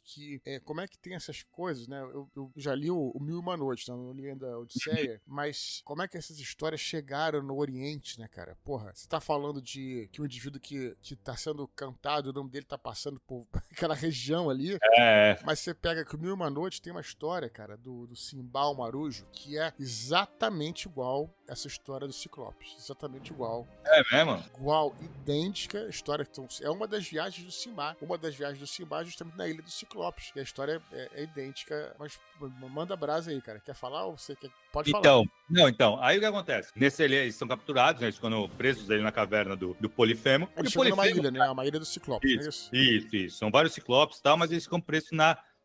que como é que tem essas coisas, né? Eu já li o Mil e Uma Noites, não li ainda a Odisseia, mas como é que essas histórias chegaram no Oriente, né, cara? Porra, você tá falando de que um indivíduo que tá sendo cantado, o nome dele tá passando por aquela região ali, mas você pega que o Mil e Uma Noites tem uma história, cara, do Simbal Marujo, que é exatamente igual essa história do Ciclopes, exatamente igual. É mesmo? Igual, idêntica, a história é uma das viagens do Simba. Uma das viagens do Simba é justamente na Ilha do Ciclopes. E a história é idêntica, mas manda brasa aí, cara. Quer falar ou você quer? Pode falar. Então, aí o que acontece? Eles são capturados, né? Eles ficam presos ali na caverna do Polifemo. Eles chegam numa ilha, né? Uma ilha do Ciclopes, não é isso? Isso. São vários Ciclopes e tal, mas eles ficam presos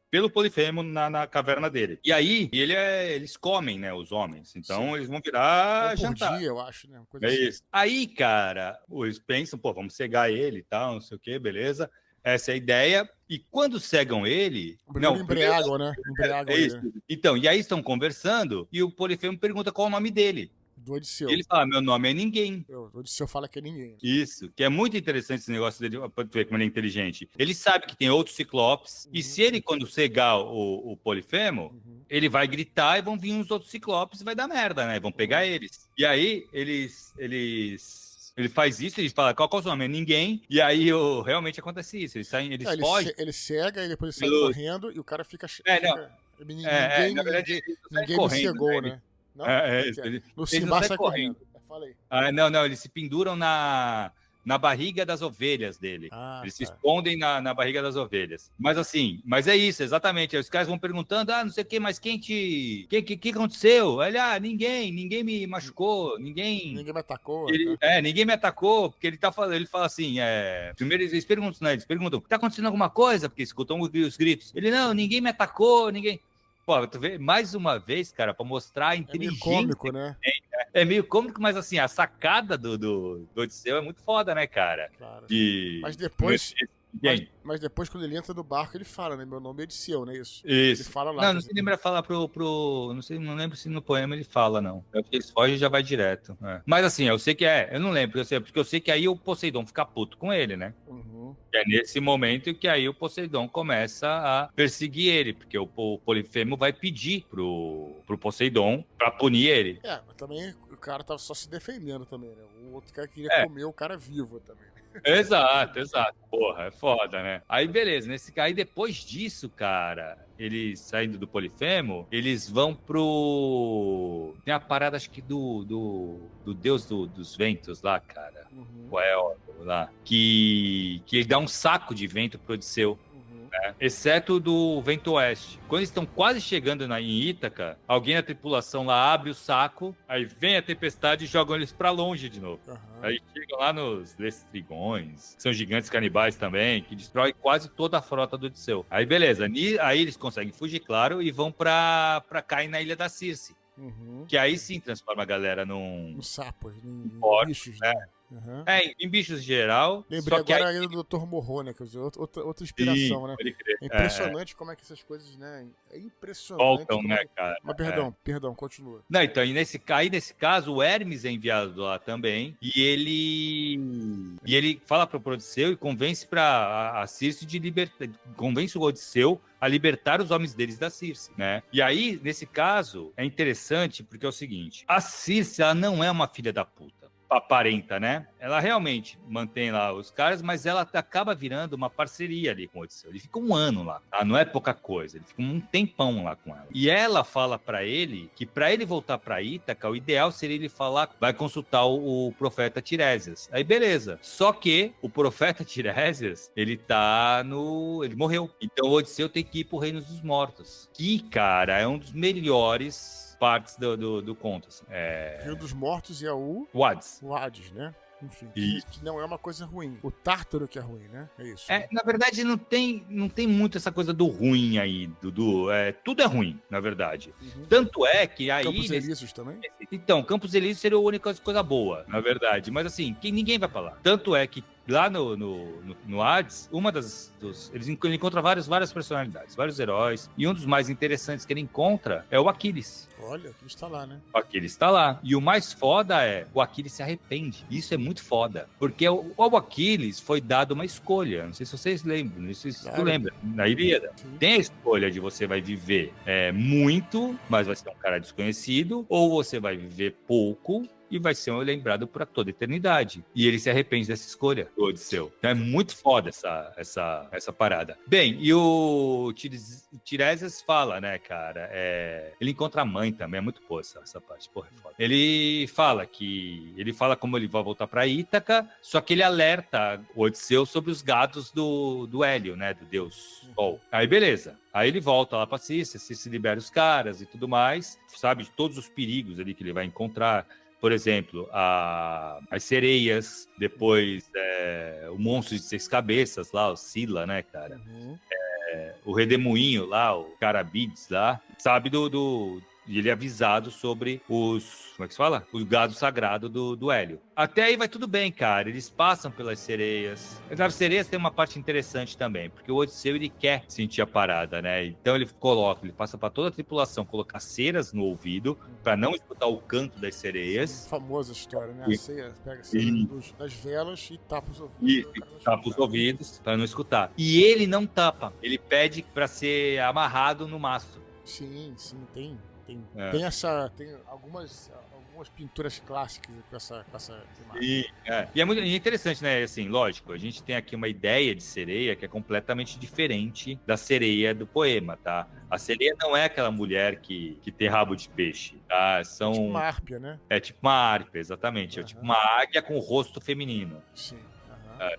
pelo Polifemo na caverna dele. E aí, eles comem, né, os homens. Então, eles vão virar jantar. Por dia, eu acho, né? Uma coisa isso. Aí, cara, eles pensam, vamos cegar ele e tal, não sei o quê, beleza. Essa é a ideia. E quando cegam ele... Embriagam, né? Embriagam ele. Isso. Então, e aí estão conversando e o Polifemo pergunta qual é o nome dele. Do Odisseu. E ele fala, meu nome é ninguém. O Odisseu fala que é ninguém. Isso, que é muito interessante esse negócio dele, pode ver como ele é inteligente. Ele sabe que tem outros Ciclopes, e se ele, quando cegar o Polifemo, ele vai gritar e vão vir uns outros Ciclopes e vai dar merda, né? Vão pegar eles. E aí, ele faz isso, ele fala, qual é o seu nome? É ninguém. E aí, realmente acontece isso. Eles saem, eles fogem. Ele cega e depois ele sai correndo e o cara fica... Ninguém me cegou, né? Não? No Simba sai correndo. Falei. Não, eles se penduram na barriga das ovelhas dele. Eles se escondem na barriga das ovelhas. Mas é isso, exatamente. Aí os caras vão perguntando, não sei o que, mas quem que aconteceu? Ele, ninguém me machucou, ninguém me atacou. Ninguém me atacou, porque ele fala assim, primeiro eles perguntam, tá acontecendo alguma coisa? Porque escutam os gritos. Ele, não, ninguém me atacou, ninguém... Pô, tu vê, mais uma vez, cara, pra mostrar a inteligência. É meio cômico, né? É meio cômico, mas assim, a sacada do Odisseu é muito foda, né, cara? Claro. Mas depois... Mas depois, quando ele entra no barco, ele fala, né? Meu nome é Odisseu, não é isso? Isso. Ele fala lá. Não se lembra falar não lembro se no poema ele fala, não. Eu acho que eles fogem e já vai direto. Mas assim, eu sei que eu não lembro, porque eu sei que aí o Poseidon fica puto com ele, né? É nesse momento que aí o Poseidon começa a perseguir ele, porque o Polifemo vai pedir pro Poseidon pra punir ele. Mas também o cara tava só se defendendo também, né? O outro cara queria comer o cara vivo também. Exato. Porra, é foda, né? Aí, beleza. Aí, depois disso, cara, eles saindo do Polifemo, eles vão Tem a parada, acho que do deus dos ventos lá, cara. O Éolo lá. Que ele dá um saco de vento pro Odisseu. Exceto do vento oeste. Quando eles estão quase chegando em Ítaca, alguém na tripulação lá abre o saco, aí vem a tempestade e jogam eles pra longe de novo. Aí chegam lá nos Lestrigões, são gigantes canibais também, que destrói quase toda a frota do Odisseu. Aí beleza, aí eles conseguem fugir, claro, e vão pra cair na ilha da Circe. Que aí sim transforma a galera num sapos, em bichos, né? Em bichos em geral. Lembrei agora ainda do Dr. Morro, né? Quer dizer, outra inspiração, né? É impressionante como é que essas coisas, né? É impressionante. Voltam, né, cara? Mas perdão, continua. Não, então, nesse caso, o Hermes é enviado lá também. E ele fala pro Odisseu e convence a Circe de libertar. Convence o Odisseu a libertar os homens deles da Circe, né? E aí, nesse caso, é interessante porque é o seguinte: a Circe, ela não é uma filha da puta. Aparenta, né? Ela realmente mantém lá os caras, mas ela acaba virando uma parceria ali com o Odisseu. Ele fica um ano lá, tá? Não é pouca coisa, ele fica um tempão lá com ela. E ela fala pra ele que pra ele voltar pra Ítaca, o ideal seria ele falar, vai consultar o profeta Tiresias. Aí beleza. Só que o profeta Tiresias, ele morreu. Então o Odisseu tem que ir pro Reino dos Mortos. Que, cara, é um dos melhores partes do conto. Assim. Rio dos Mortos e o Hades. O Hades, né? Enfim, que não é uma coisa ruim. O Tártaro que é ruim, né? É isso. Né? Na verdade, não tem muito essa coisa do ruim aí, tudo é ruim, na verdade. Uhum. Tanto é que aí... Campos Elíseos também? Então, Campos Elíseos seria a única coisa boa, na verdade. Mas assim, ninguém vai pra lá. Tanto é que lá no Hades, ele encontra várias personalidades, vários heróis. E um dos mais interessantes que ele encontra é o Aquiles. Olha, o Aquiles tá lá, né? O Aquiles tá lá. E o mais foda é, o Aquiles se arrepende. Isso é muito foda. Porque ao Aquiles foi dado uma escolha. Não sei se vocês lembram. Não sei se tu lembra. Na Ilíada. Tem a escolha de você vai viver muito, mas vai ser um cara desconhecido. Ou você vai viver pouco e vai ser lembrado por toda a eternidade. E ele se arrepende dessa escolha, o Odisseu. Então é muito foda essa parada. Bem, e o Tiresias fala, né, cara, ele encontra a mãe também, é muito boa essa parte, porra, é foda. Ele fala como ele vai voltar pra Ítaca, só que ele alerta o Odisseu sobre os gados do Hélio, né, do deus Sol. Aí beleza. Aí ele volta lá pra Cícera, se libera os caras e tudo mais, sabe, de todos os perigos ali que ele vai encontrar. Por exemplo, as sereias, depois o monstro de 6 cabeças lá, o Sila, né, cara? Uhum. O Redemoinho lá, o Carabides lá, sabe e ele é avisado sobre como é que se fala? Os gados sagrados do Hélio. Até aí vai tudo bem, cara. Eles passam pelas sereias. Mas as sereias tem uma parte interessante também, porque o Odisseu, ele quer sentir a parada, né? Então ele passa para toda a tripulação, colocar ceras no ouvido, para não escutar o canto das sereias. Sim, famosa história, né? A ceia pega a cera das velas e tapa os ouvidos. E tapa os ouvidos para não escutar. E ele não tapa. Ele pede para ser amarrado no mastro. Sim, tem algumas pinturas clássicas com essa imagem. E é muito interessante, né? Assim, lógico, a gente tem aqui uma ideia de sereia que é completamente diferente da sereia do poema, tá? A sereia não é aquela mulher que tem rabo de peixe, tá? É tipo uma árpia, né? É tipo uma árpia, exatamente. É tipo uma águia com o rosto feminino. Sim.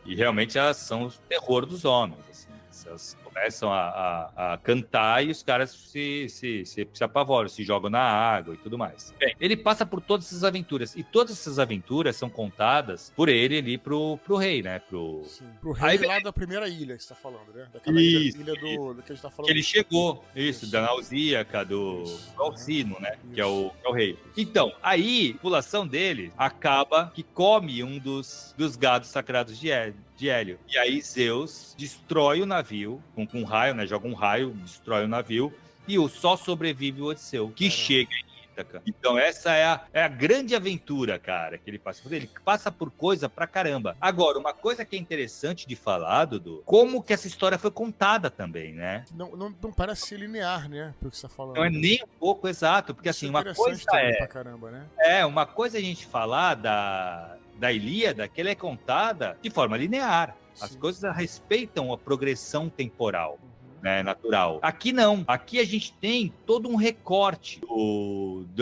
E realmente elas são o terror dos homens, assim. Elas começam a cantar e os caras se apavoram, se jogam na água e tudo mais. Bem, ele passa por todas essas aventuras. E todas essas aventuras são contadas por ele ali pro rei, né? Pro rei lá da primeira ilha que você tá falando, né? Daquela ilha do que a gente tá falando. Que ele chegou, da Nausíaca, do Alcino, né? Que é o rei. Então, aí, a população dele acaba que come um dos gados sagrados de Hélio. E aí Zeus destrói o navio com um raio, né? Joga um raio, destrói o navio e só sobrevive o Odisseu, que chega em Ítaca. Então essa é a grande aventura, cara, que ele passa por ele. Passa por coisa pra caramba. Agora, uma coisa que é interessante de falar, Dudu, como que essa história foi contada também, né? Não parece ser linear, né? Pelo que você tá falando. Não é nem um pouco exato, porque assim, uma coisa pra caramba, né? Uma coisa é a gente falar da Ilíada, que ela é contada de forma linear. Sim. As coisas respeitam a progressão temporal, né, natural. Aqui não. Aqui a gente tem todo um recorte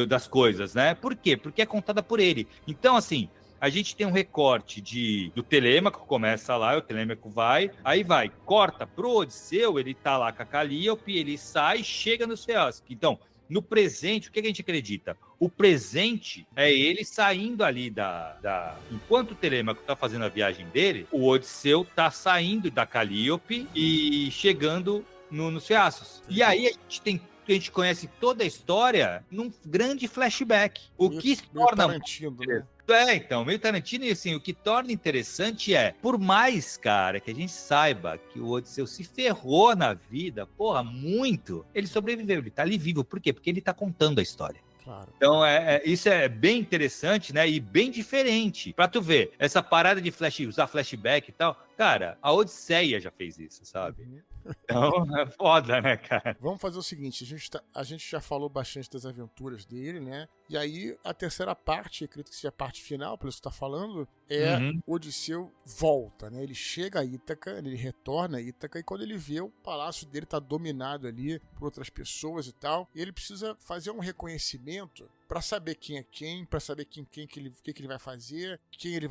das coisas, né? Por quê? Porque é contada por ele. Então, assim, a gente tem um recorte do Telêmaco, começa lá, o Telêmaco aí corta pro Odisseu, ele tá lá com a Calíope, ele sai, chega nos Feoces. Então, no presente, o que a gente acredita? O presente é ele saindo ali enquanto o Telêmaco tá fazendo a viagem dele, o Odisseu tá saindo da Calíope e chegando nos Feoces. E aí a gente conhece toda a história num grande flashback. O que se torna... Tarantino, né? Então, meio Tarantino, e assim, o que torna interessante por mais, cara, que a gente saiba que o Odisseu se ferrou na vida, porra, muito, ele sobreviveu, ele tá ali vivo. Por quê? Porque ele tá contando a história. Claro. Então, isso é bem interessante, né? E bem diferente. Pra tu ver, essa parada de usar flashback e tal, cara, a Odisseia já fez isso, sabe? Então, é foda, né, cara? Vamos fazer o seguinte, a gente já falou bastante das aventuras dele, né? E aí, a terceira parte, acredito que seja a parte final, pelo que você tá falando, Odisseu volta, né? Ele chega a Ítaca, ele retorna a Ítaca, e quando ele vê o palácio dele tá dominado ali por outras pessoas e tal, e ele precisa fazer um reconhecimento pra saber quem é quem, pra saber que ele vai fazer, quem ele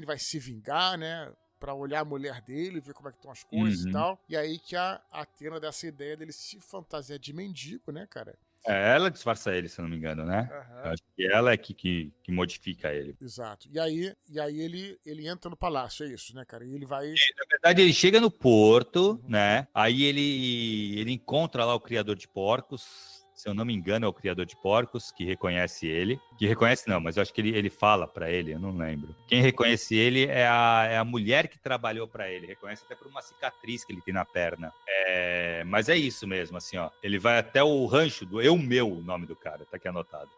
vai se vingar, né? Pra olhar a mulher dele, ver como é que estão as coisas e tal. E aí que a Atena dá essa ideia dele se fantasiar de mendigo, né, cara? Ela disfarça ele, se eu não me engano, né? Eu acho que ela é que modifica ele. Exato. E aí ele entra no palácio, é isso, né, cara? E ele vai... Na verdade, ele chega no porto, né? Aí ele encontra lá o criador de porcos. Se eu não me engano, é o criador de porcos que reconhece ele. Que reconhece não, mas eu acho que ele fala pra ele, eu não lembro. Quem reconhece ele é a mulher que trabalhou pra ele. Reconhece até por uma cicatriz que ele tem na perna. Mas é isso mesmo, assim, ó. Ele vai até o rancho do Eu Meu, o nome do cara, tá aqui anotado.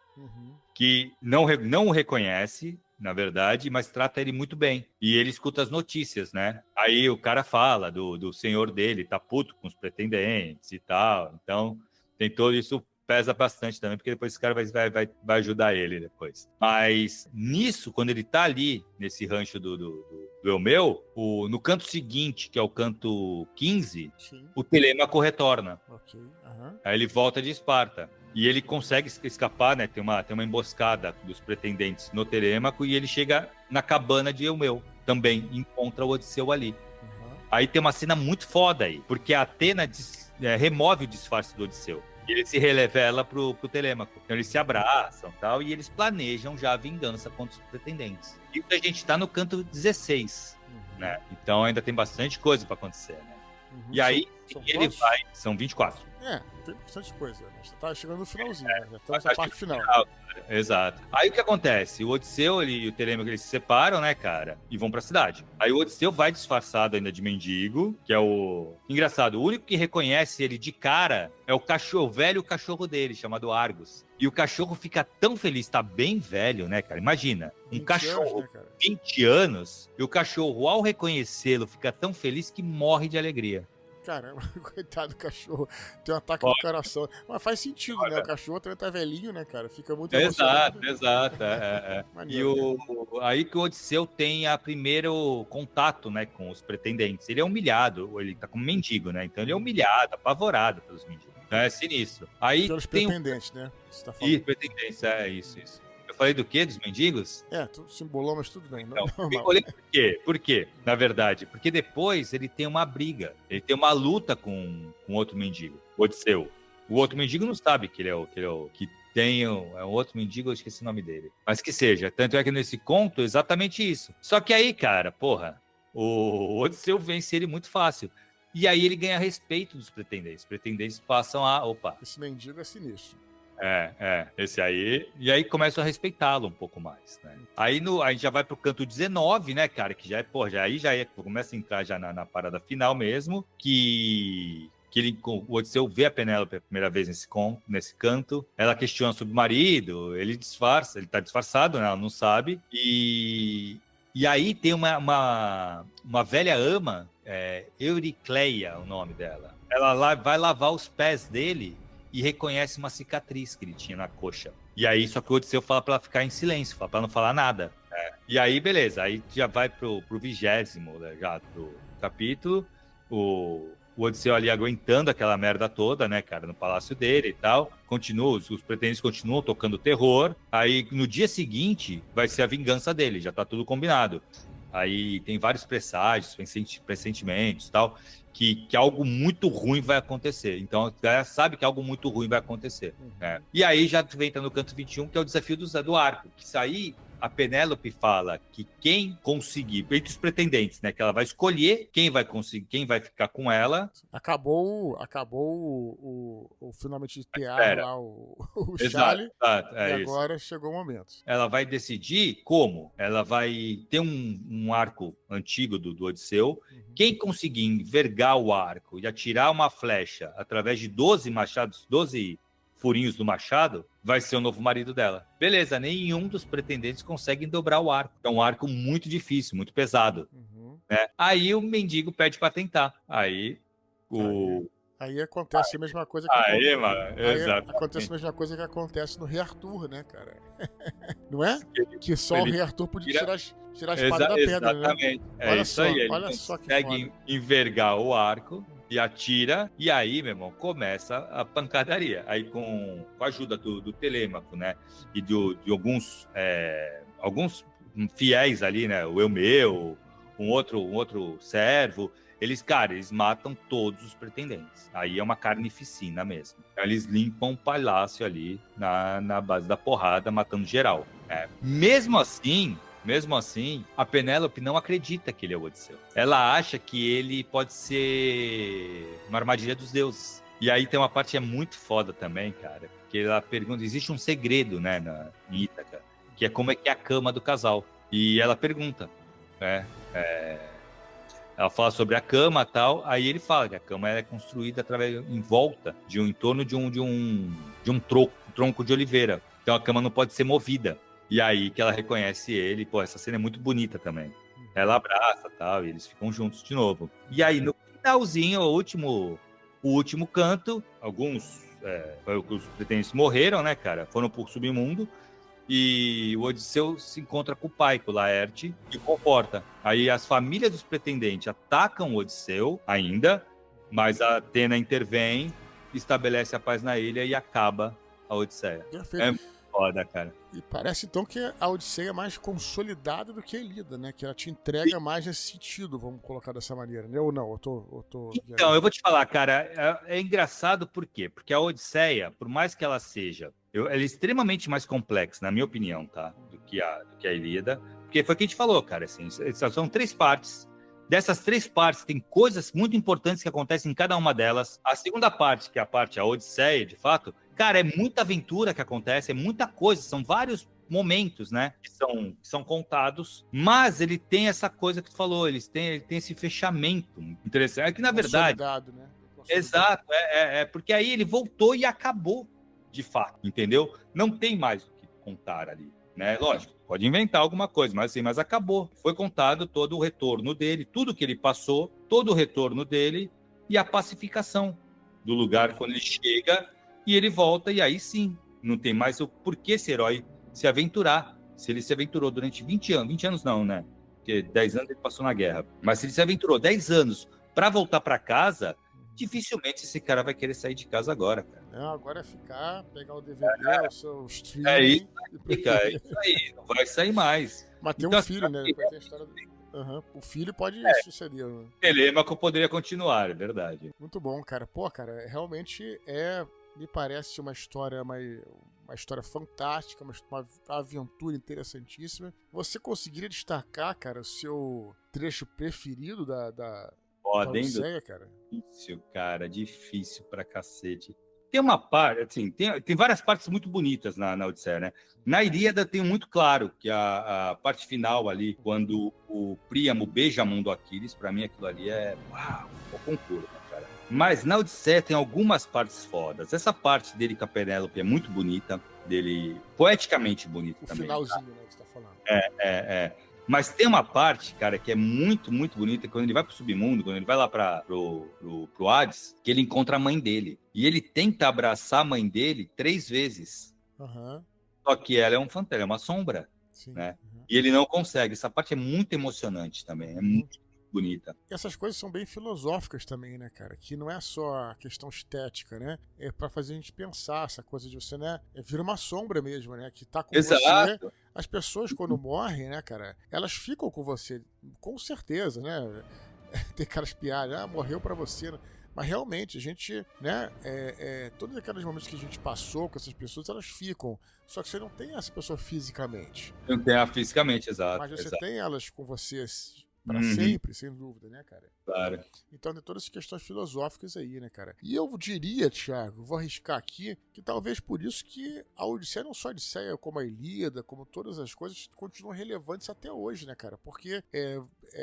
Que não o reconhece, na verdade, mas trata ele muito bem. E ele escuta as notícias, né? Aí o cara fala do senhor dele, tá puto com os pretendentes e tal. Então, tem todo isso, pesa bastante também, porque depois esse cara vai ajudar ele depois. Mas nisso, quando ele tá ali, nesse rancho do Eu Meu, no canto seguinte, que é o canto 15, sim, o Telêmaco retorna. Ok. Aí ele volta de Esparta. E ele consegue escapar, né? Tem uma emboscada dos pretendentes no Telêmaco e ele chega na cabana de Eu Meu. Também encontra o Odisseu ali. Aí tem uma cena muito foda aí, porque a Atena remove o disfarce do Odisseu. E ele se revela pro Telêmaco. Então eles se abraçam e tal, e eles planejam já a vingança contra os pretendentes. E a gente tá no canto 16, né? Então ainda tem bastante coisa para acontecer, né? E aí ele vai... São 24. Tem bastante coisa. A gente tá chegando no finalzinho, né? Já estamos na parte final. Exato. Aí o que acontece? O Odisseu e o Telêmaco, eles se separam, né, cara? E vão pra cidade. Aí o Odisseu vai disfarçado ainda de mendigo, que é o... Engraçado, o único que reconhece ele de cara é o cachorro, o velho cachorro dele, chamado Argos. E o cachorro fica tão feliz, tá bem velho, né, cara? Imagina, um cachorro, anos, né, 20 anos, e o cachorro, ao reconhecê-lo, fica tão feliz que morre de alegria. Caramba, coitado do cachorro, tem um ataque do coração. Mas faz sentido, né? O cachorro também tá velhinho, né, cara? Fica muito emocionado. Exato. Maneiro, e aí que o Odisseu tem a primeiro contato, né, com os pretendentes. Ele é humilhado, ele tá como mendigo, né? Então ele é humilhado, apavorado pelos mendigos. É sinistro. Aí pelos pretendentes, né? Você tá falando. Pretendentes, isso. Eu falei do quê? Dos mendigos? Tu se embolou, mas tudo bem. Não, eu embolei por quê? Por quê? Na verdade, porque depois ele tem uma briga, ele tem uma luta com outro mendigo, o Odisseu. O outro mendigo não sabe que ele é o que tem um outro mendigo, eu esqueci o nome dele. Mas que seja, tanto é que nesse conto, exatamente isso. Só que aí, cara, porra, o Odisseu vence ele muito fácil. E aí ele ganha respeito dos pretendentes. Os pretendentes passam a... Opa. Esse mendigo é sinistro. Esse aí. E aí começam a respeitá-lo um pouco mais, né? Aí a gente já vai pro canto 19, né, cara? Que já começa a entrar já na parada final mesmo. Que o Odisseu vê a Penélope pela primeira vez nesse canto. Ela questiona sobre o marido, ele disfarça, ele tá disfarçado, né? Ela não sabe. E aí tem uma velha ama, Euricleia, o nome dela. Ela vai lavar os pés dele e reconhece uma cicatriz que ele tinha na coxa. E aí, só que o Odisseu fala pra ela ficar em silêncio, fala pra não falar nada. E aí, beleza, aí já vai pro 20º, né, já do capítulo, o Odisseu ali aguentando aquela merda toda, né, cara, no palácio dele e tal. Os pretendentes continuam tocando terror. Aí, no dia seguinte, vai ser a vingança dele, já tá tudo combinado. Aí tem vários presságios, pressentimentos e tal, que algo muito ruim vai acontecer. Então, a galera sabe que algo muito ruim vai acontecer. Né? E aí já entra no canto 21, que é o desafio do arco. Que isso aí, a Penélope fala que quem conseguir, entre os pretendentes, né? Que ela vai escolher quem vai conseguir, quem vai ficar com ela. Acabou o finalmente de tear lá o Charlie. E agora chegou o momento. Ela vai decidir como. Ela vai ter um arco antigo do Odisseu. Quem conseguir envergar o arco e atirar uma flecha através de 12 machados, 12 furinhos do machado, vai ser o novo marido dela. Beleza, nenhum dos pretendentes consegue dobrar o arco. É um arco muito difícil, muito pesado. Né? Aí o mendigo pede para tentar. Aí acontece a mesma coisa acontece a mesma coisa que acontece no Rei Arthur, né, cara? Não é? Que só o Rei Arthur podia tirar a espada da pedra, exatamente. Né? Olha só, olha só que consegue envergar o arco e atira, e aí, meu irmão, começa a pancadaria. Aí com a ajuda do Telêmaco, né? E de alguns fiéis ali, né? O Eu Meu, um outro servo. eles matam todos os pretendentes. Aí é uma carnificina mesmo. Eles limpam o palácio ali na base da porrada, matando geral. Mesmo assim, a Penélope não acredita que ele é o Odisseu. Ela acha que ele pode ser uma armadilha dos deuses. E aí tem uma parte que é muito foda também, cara, que ela pergunta, existe um segredo, né, em Ítaca, que é como é que é a cama do casal. E ela pergunta, né, ela fala sobre a cama e tal, aí ele fala que a cama é construída em volta, em torno de um tronco de oliveira. Então a cama não pode ser movida. E aí que ela reconhece ele, pô, essa cena é muito bonita também. Ela abraça e tal, e eles ficam juntos de novo. E aí no finalzinho, o último canto, os pretendentes morreram, né, cara? Foram pro submundo. E o Odisseu se encontra com o pai, com o Laerte, e conforta. Aí as famílias dos pretendentes atacam o Odisseu ainda, mas a Atena intervém, estabelece a paz na ilha e acaba a Odisseia. Perfeito. É muito foda, cara. E parece então que a Odisseia é mais consolidada do que a Ilíada, né? Que ela te entrega mais nesse sentido, vamos colocar dessa maneira, né? Ou não? Então, eu vou te falar, cara, é engraçado por quê? Porque a Odisseia, por mais que ela seja, ela é extremamente mais complexa, na minha opinião, tá? Do que a Ilíada. Porque foi o que a gente falou, cara, assim, são 3 partes. Dessas 3 partes, tem coisas muito importantes que acontecem em cada uma delas. A segunda parte, que é a Odisseia, de fato, cara, é muita aventura que acontece, é muita coisa, são vários momentos, né, que são contados, mas ele tem essa coisa que tu falou, ele tem esse fechamento interessante, é que na verdade... Né? Exato, porque aí ele voltou e acabou, de fato, entendeu? Não tem mais o que contar ali, né, lógico. Pode inventar alguma coisa, mas acabou. Foi contado todo o retorno dele, tudo que ele passou, todo o retorno dele e a pacificação do lugar quando ele chega e ele volta. E aí sim, não tem mais o porquê esse herói se aventurar. Se ele se aventurou durante 20 anos, 20 anos não, né? Porque 10 anos ele passou na guerra. Mas se ele se aventurou 10 anos para voltar para casa, dificilmente esse cara vai querer sair de casa agora, cara. Não, agora é ficar, pegar o DVD, o seu streaming... É isso aí, não vai sair mais. Mas tem então, um filho, né? Tem a história... O filho pode suceder. Né? Telêmaco poderia continuar, é verdade. Muito bom, cara. Pô, cara, realmente me parece uma história fantástica, uma aventura interessantíssima. Você conseguiria destacar, cara, o seu trecho preferido da Odisseia, cara? Difícil, cara, difícil pra cacete. Tem uma parte, assim, tem várias partes muito bonitas na Odisseia, né? Na Ilíada tem muito claro que a parte final ali, quando o Príamo beija a mão do Aquiles, pra mim aquilo ali é o concurso, né, cara? Mas na Odisseia tem algumas partes fodas. Essa parte dele com a Penélope é muito bonita, dele poeticamente bonita também. O finalzinho, né, que você tá falando. Mas tem uma parte, cara, que é muito, muito bonita, quando ele vai pro submundo, quando ele vai lá pro Hades, que ele encontra a mãe dele. E ele tenta abraçar a mãe dele 3 vezes. Uhum. Só que ela é um fantasma, é uma sombra. Sim, né? Uhum. E ele não consegue. Essa parte é muito emocionante também, é muito bonita. E essas coisas são bem filosóficas também, né, cara? Que não é só a questão estética, né? É pra fazer a gente pensar, essa coisa de você, né? Vira uma sombra mesmo, né? Que tá com você. As pessoas, quando morrem, né, cara? Elas ficam com você, com certeza, né? Tem aquelas piadas, morreu pra você, né? Mas realmente, a gente, né? Todos aqueles momentos que a gente passou com essas pessoas, elas ficam. Só que você não tem essa pessoa fisicamente. Não tem ela fisicamente, exato. Mas você tem elas com você para sempre, sem dúvida, né, cara? Claro. Então tem todas as questões filosóficas aí, né, cara? E eu diria, Thiago, vou arriscar aqui, que talvez por isso que a Odisseia, não só a Odisseia, como a Ilíada, como todas as coisas, continuam relevantes até hoje, né, cara? Porque,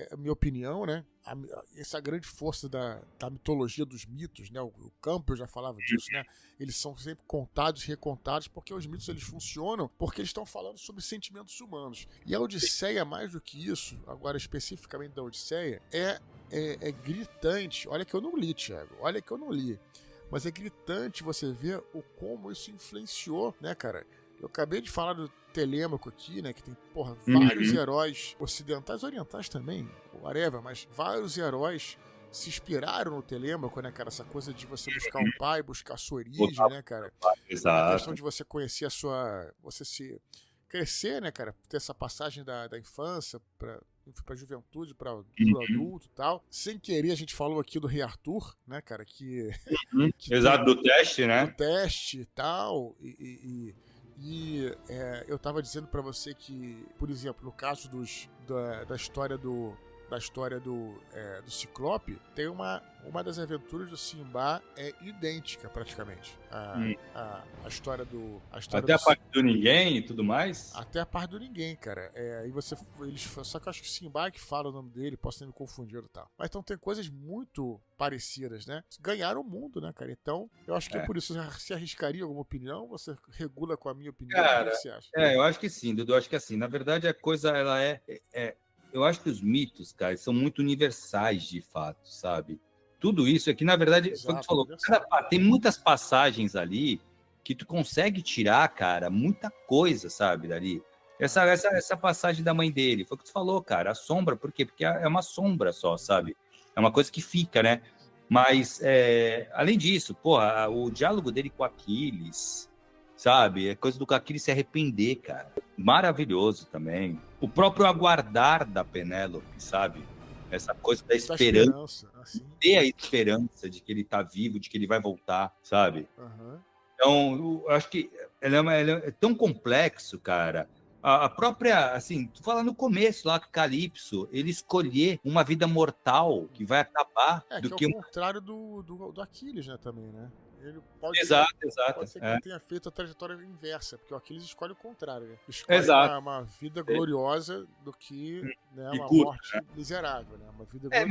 a minha opinião, né, essa grande força da mitologia dos mitos, né? O Campbell já falava disso, né? Eles são sempre contados e recontados porque os mitos eles funcionam porque eles estão falando sobre sentimentos humanos. E a Odisseia, mais do que isso, agora especificamente da Odisseia, é gritante. Olha que eu não li, Thiago. Olha que eu não li. Mas é gritante você ver como isso influenciou, né, cara? Eu acabei de falar do Telêmaco aqui, né? Que tem, vários heróis ocidentais, orientais também, whatever, mas vários heróis se inspiraram no Telêmaco, né, cara? Essa coisa de você buscar o pai, buscar a sua origem, né, cara? Exato. A questão de você conhecer você se crescer, né, cara? Ter essa passagem da infância pra juventude, pro adulto e tal. Sem querer, a gente falou aqui do Rei Arthur, né, cara, que Exato, do teste, né? Do teste e tal, eu tava dizendo pra você que, por exemplo, no caso da história do Ciclope, tem uma das aventuras do Simba é idêntica praticamente a história do até a parte do ninguém e tudo mais. Até a parte do ninguém, cara. Só que eu acho que o Simba é que fala o nome dele, posso ter me confundido e tal. Mas então tem coisas muito parecidas, né? Ganharam o mundo, né, cara? Então, eu acho que por isso você se arriscaria alguma opinião? Você regula com a minha opinião? Cara, o que você acha? Eu acho que sim, Dudu. Eu acho que assim, na verdade a coisa ela eu acho que os mitos, cara, são muito universais de fato, sabe? Tudo isso é que, na verdade, como tu falou, tem muitas passagens ali que tu consegue tirar, cara, muita coisa, sabe, dali. Essa passagem da mãe dele, foi o que tu falou, cara, a sombra, por quê? Porque é uma sombra só, sabe? É uma coisa que fica, né? Mas, além disso, porra, o diálogo dele com Aquiles, sabe? É coisa do Aquiles se arrepender, cara. Maravilhoso também. O próprio aguardar da Penélope, sabe? Essa coisa da esperança. Assim. Ter a esperança de que ele tá vivo, de que ele vai voltar, sabe? Uhum. Então, eu acho que ele é tão complexo, cara. A própria, assim, tu fala no começo lá que Calypso, ele escolher uma vida mortal que vai acabar do que é o contrário do Aquiles, né, também, né? Ele pode exato. Pode ser que ele tenha feito a trajetória inversa, porque o Aquiles escolhe o contrário, né? Escolhe uma vida gloriosa do que uma morte miserável, né? Uma vida gloriosa.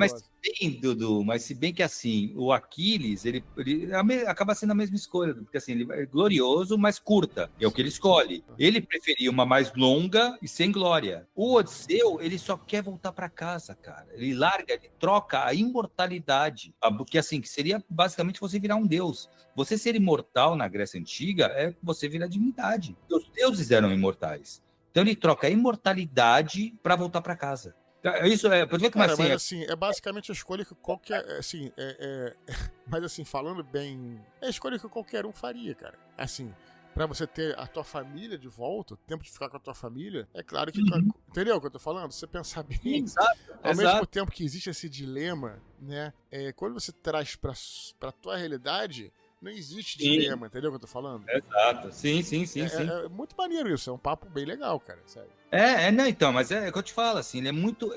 Mas se bem que assim, o Aquiles, ele acaba sendo a mesma escolha, porque assim, ele é glorioso, mas curta, é o que ele escolhe. Ele preferia uma mais longa e sem glória. O Odisseu, ele só quer voltar para casa, cara. Ele troca a imortalidade, porque assim, que seria basicamente você virar um deus. Você ser imortal na Grécia Antiga é você virar divindade. Os deuses eram imortais. Então ele troca a imortalidade para voltar para casa. Isso pode ver como mas assim, é basicamente a escolha que qualquer, assim, mas assim, falando bem, é a escolha que qualquer um faria, cara. Assim, pra você ter a tua família de volta, o tempo de ficar com a tua família, é claro que, entendeu o que eu tô falando? Se você pensar bem, ao mesmo tempo que existe esse dilema, né, quando você traz pra tua realidade, não existe dilema, entendeu o que eu tô falando? Exato, sim. É muito maneiro isso, é um papo bem legal, cara, sério. Não, então, mas é o que eu te falo, assim, ele é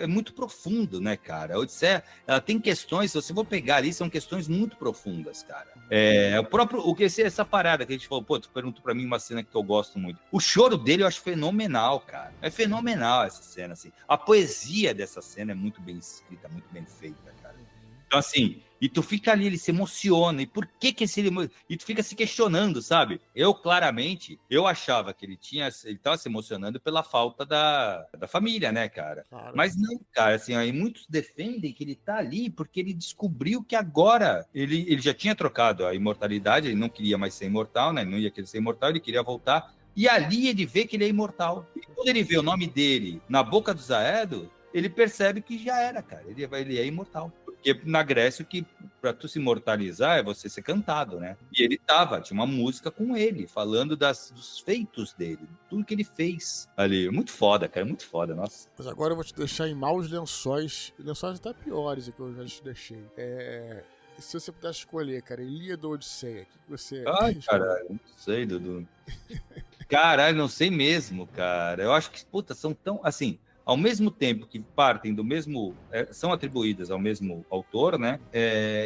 muito profundo, né, cara? A Odisseia, ela tem questões, se você for pegar ali, são questões muito profundas, cara. Essa parada que a gente falou, tu perguntou pra mim uma cena que eu gosto muito. O choro dele eu acho fenomenal, cara. É fenomenal essa cena, assim. A poesia dessa cena é muito bem escrita, muito bem feita, cara. Então, assim, e tu fica ali, ele se emociona, e por que e tu fica se questionando, sabe? Eu achava que ele tava se emocionando pela falta da família, né, cara? Claro. Mas não, cara, assim, aí muitos defendem que ele tá ali porque ele descobriu que agora ele já tinha trocado a imortalidade, ele não queria mais ser imortal, né? Ele não ia querer ser imortal, ele queria voltar, e ali ele vê que ele é imortal. E quando ele vê o nome dele na boca do Zaedo, ele percebe que já era, cara, ele é imortal. Porque na Grécia, que para tu se imortalizar é você ser cantado, né? E ele tinha uma música com ele, falando dos feitos dele, tudo que ele fez ali. Muito foda, cara, muito foda, nossa. Mas agora eu vou te deixar em maus lençóis até piores que eu já te deixei. Se você pudesse escolher, cara, Ilíada ou Odisseia, o que você... Ai, caralho, não sei, Dudu. Caralho, não sei mesmo, cara. Eu acho que, são tão, assim... Ao mesmo tempo que partem do mesmo... são atribuídas ao mesmo autor, né?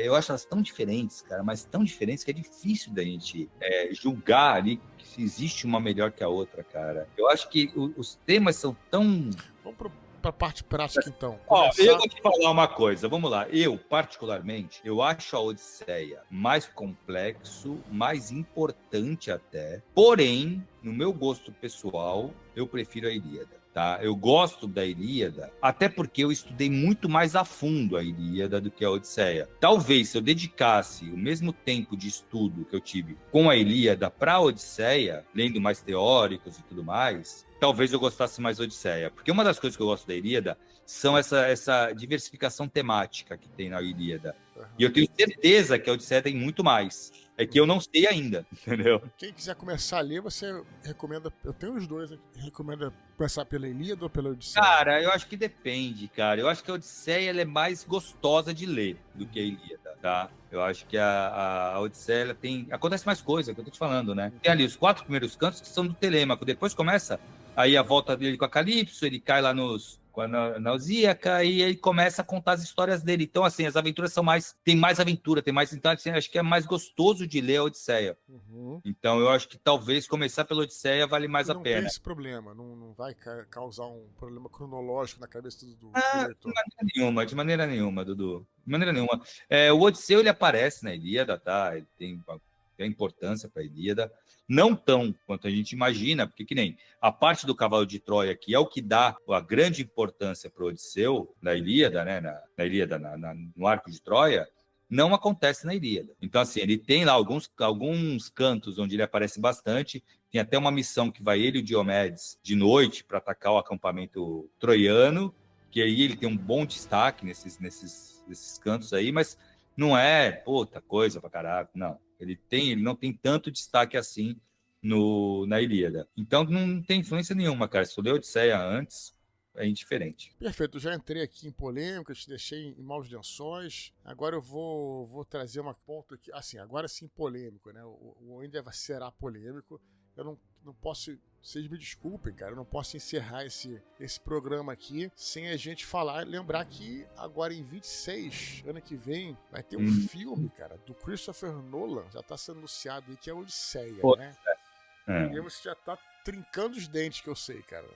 Eu acho elas tão diferentes, cara, mas tão diferentes que é difícil da gente julgar ali se existe uma melhor que a outra, cara. Eu acho que os temas são tão... Vamos pra parte prática, então. Eu vou te falar uma coisa, vamos lá. Eu, particularmente, eu acho a Odisseia mais complexo, mais importante até. Porém, no meu gosto pessoal, eu prefiro a Ilíada. Tá? Eu gosto da Ilíada, até porque eu estudei muito mais a fundo a Ilíada do que a Odisseia. Talvez se eu dedicasse o mesmo tempo de estudo que eu tive com a Ilíada para a Odisseia, lendo mais teóricos e tudo mais, talvez eu gostasse mais da Odisseia. Porque uma das coisas que eu gosto da Ilíada são essa diversificação temática que tem na Ilíada. E eu tenho certeza que a Odisseia tem muito mais. É que eu não sei ainda, entendeu? Quem quiser começar a ler, você recomenda... Eu tenho os dois, recomenda começar pela Ilíada ou pela Odisseia? Cara, eu acho que depende, cara. Eu acho que a Odisseia ela é mais gostosa de ler do que a Ilíada, tá? Eu acho que a Odisseia ela tem... Acontece mais coisa, que eu tô te falando, né? Tem ali os 4 primeiros cantos que são do Telêmaco. Depois começa aí a volta dele com a Calypso, ele cai lá com a Nausíaca e ele começa a contar as histórias dele. Então, assim, as aventuras são mais... Tem mais aventura, tem mais... Então, assim, acho que é mais gostoso de ler a Odisseia. Então, eu acho que talvez começar pela Odisseia vale mais a pena. Não tem esse problema, não vai causar um problema cronológico na cabeça do diretor. De maneira nenhuma, Dudu. De maneira nenhuma. O Odisseu, ele aparece na Ilíada, tá? Ele tem importância para a Ilíada. Não tão quanto a gente imagina, porque que nem a parte do cavalo de Troia, que é o que dá a grande importância para o Odisseu, na Ilíada, né? Na Ilíada, no arco de Troia, não acontece na Ilíada. Então, assim, ele tem lá alguns cantos onde ele aparece bastante. Tem até uma missão que vai ele e o Diomedes de noite para atacar o acampamento troiano, que aí ele tem um bom destaque nesses cantos aí, mas não é, puta, coisa pra caraca, não. Ele não tem tanto destaque assim na Ilíada. Então não tem influência nenhuma, cara. Se tu leu Odisseia antes, é indiferente. Perfeito, já entrei aqui em polêmica, te deixei em maus lençóis. Agora eu vou trazer um ponto aqui, assim, agora sim polêmico, né? O Ender será polêmico. Eu não posso, vocês me desculpem, cara, eu não posso encerrar esse programa aqui sem a gente lembrar que agora em 26, ano que vem, vai ter um filme, cara, do Christopher Nolan, já tá sendo anunciado aí, que é Odisseia, né? E você já tá trincando os dentes, que eu sei, cara.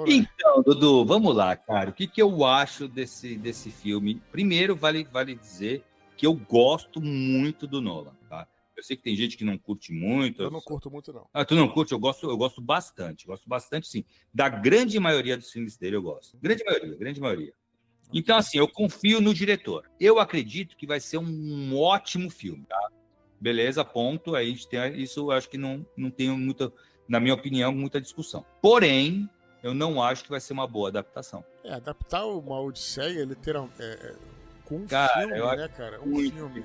Então, Dudu, vamos lá, cara. O que eu acho desse filme? Primeiro, vale dizer que eu gosto muito do Nolan, tá? Eu sei que tem gente que não curte muito. Eu não curto muito, não. Ah, tu não curte? Eu gosto bastante. Gosto bastante, sim. Da grande maioria dos filmes dele eu gosto. Grande maioria. Então, assim, eu confio no diretor. Eu acredito que vai ser um ótimo filme, tá? Beleza, ponto. Aí a gente tem isso, eu acho que não tem muita, na minha opinião, muita discussão. Porém, eu não acho que vai ser uma boa adaptação. Adaptar uma Odisseia, literalmente, com um filme, né, cara? Um filme.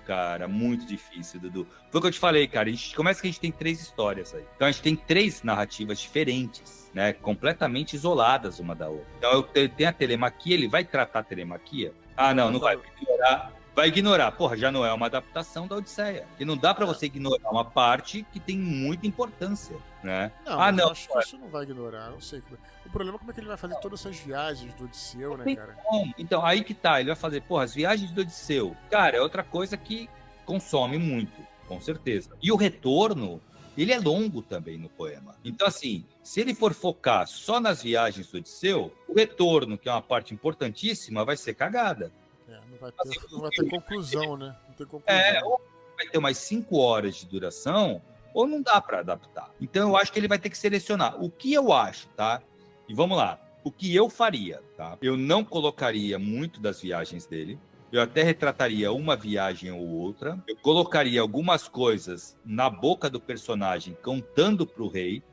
Cara, muito difícil, Dudu. Foi o que eu te falei, cara. Começa que a gente tem 3 histórias aí. Então a gente tem 3 narrativas diferentes, né? Completamente isoladas uma da outra. Então tem a telemaquia, ele vai tratar a telemaquia? Ah, não vai ignorar. Vai ignorar. Porra, já não é uma adaptação da Odisseia. E não dá pra você ignorar uma parte que tem muita importância, né? Não, eu acho que isso não vai ignorar, não sei. O problema é como é que ele vai fazer todas essas viagens do Odisseu, né, cara? Então, aí que tá, ele vai fazer, porra, as viagens do Odisseu. Cara, é outra coisa que consome muito, com certeza. E o retorno, ele é longo também no poema. Então, assim, se ele for focar só nas viagens do Odisseu, o retorno, que é uma parte importantíssima, vai ser cagada. Não vai ter conclusão, né? Não tem conclusão. Ou vai ter umas 5 horas de duração, ou não dá para adaptar. Então, eu acho que ele vai ter que selecionar. O que eu acho, tá? E vamos lá. O que eu faria, tá? Eu não colocaria muito das viagens dele. Eu até retrataria uma viagem ou outra. Eu colocaria algumas coisas na boca do personagem, contando para o rei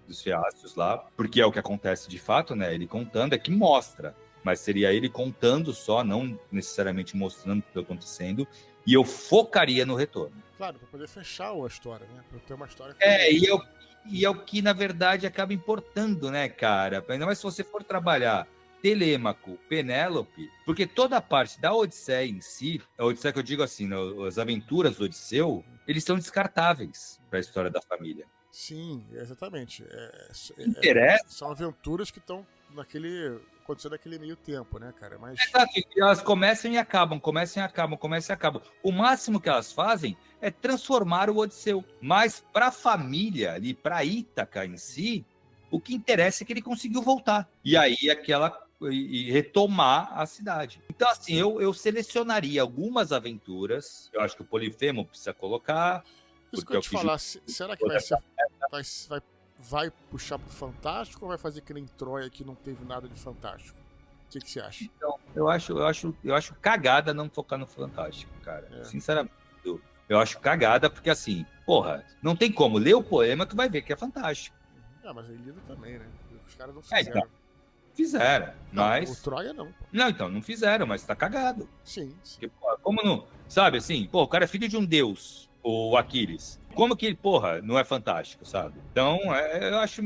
dos Feácios lá, porque é o que acontece de fato, né? Ele contando é que mostra. Mas seria ele contando só, não necessariamente mostrando o que está acontecendo, e eu focaria no retorno. Claro, para poder fechar a história, né? Para ter uma história... E é o que, na verdade, acaba importando, né, cara? Ainda mais se você for trabalhar Telêmaco, Penélope, porque toda a parte da Odisseia em si, a Odisseia que eu digo assim, as aventuras do Odisseu, eles são descartáveis para a história da família. Sim, exatamente. São aventuras que estão acontecendo naquele meio tempo, né, cara? Mas... Exato, elas começam e acabam. O máximo que elas fazem é transformar o Odisseu. Mas para a família, ali, para Ítaca em si, o que interessa é que ele conseguiu voltar. E aí e retomar a cidade. Então, assim, eu selecionaria algumas aventuras. Eu acho que o Polifemo precisa colocar. Isso que eu ia te falar, será que vai puxar pro Fantástico ou vai fazer que nem Troia, que não teve nada de Fantástico? O que você acha? Então, eu acho cagada não focar no Fantástico, cara. Sinceramente, eu acho cagada, porque assim, porra, não tem como. Ler o poema, tu vai ver que é fantástico. Mas a Ilíada também, né? Os caras não fizeram. Então, fizeram, mas... O Troia não. Não, então, não fizeram, mas tá cagado. Sim. Porque, porra, como não... Sabe, assim, pô, o cara é filho de um deus. o Aquiles. Como que ele, porra, não é fantástico, sabe? Então, eu acho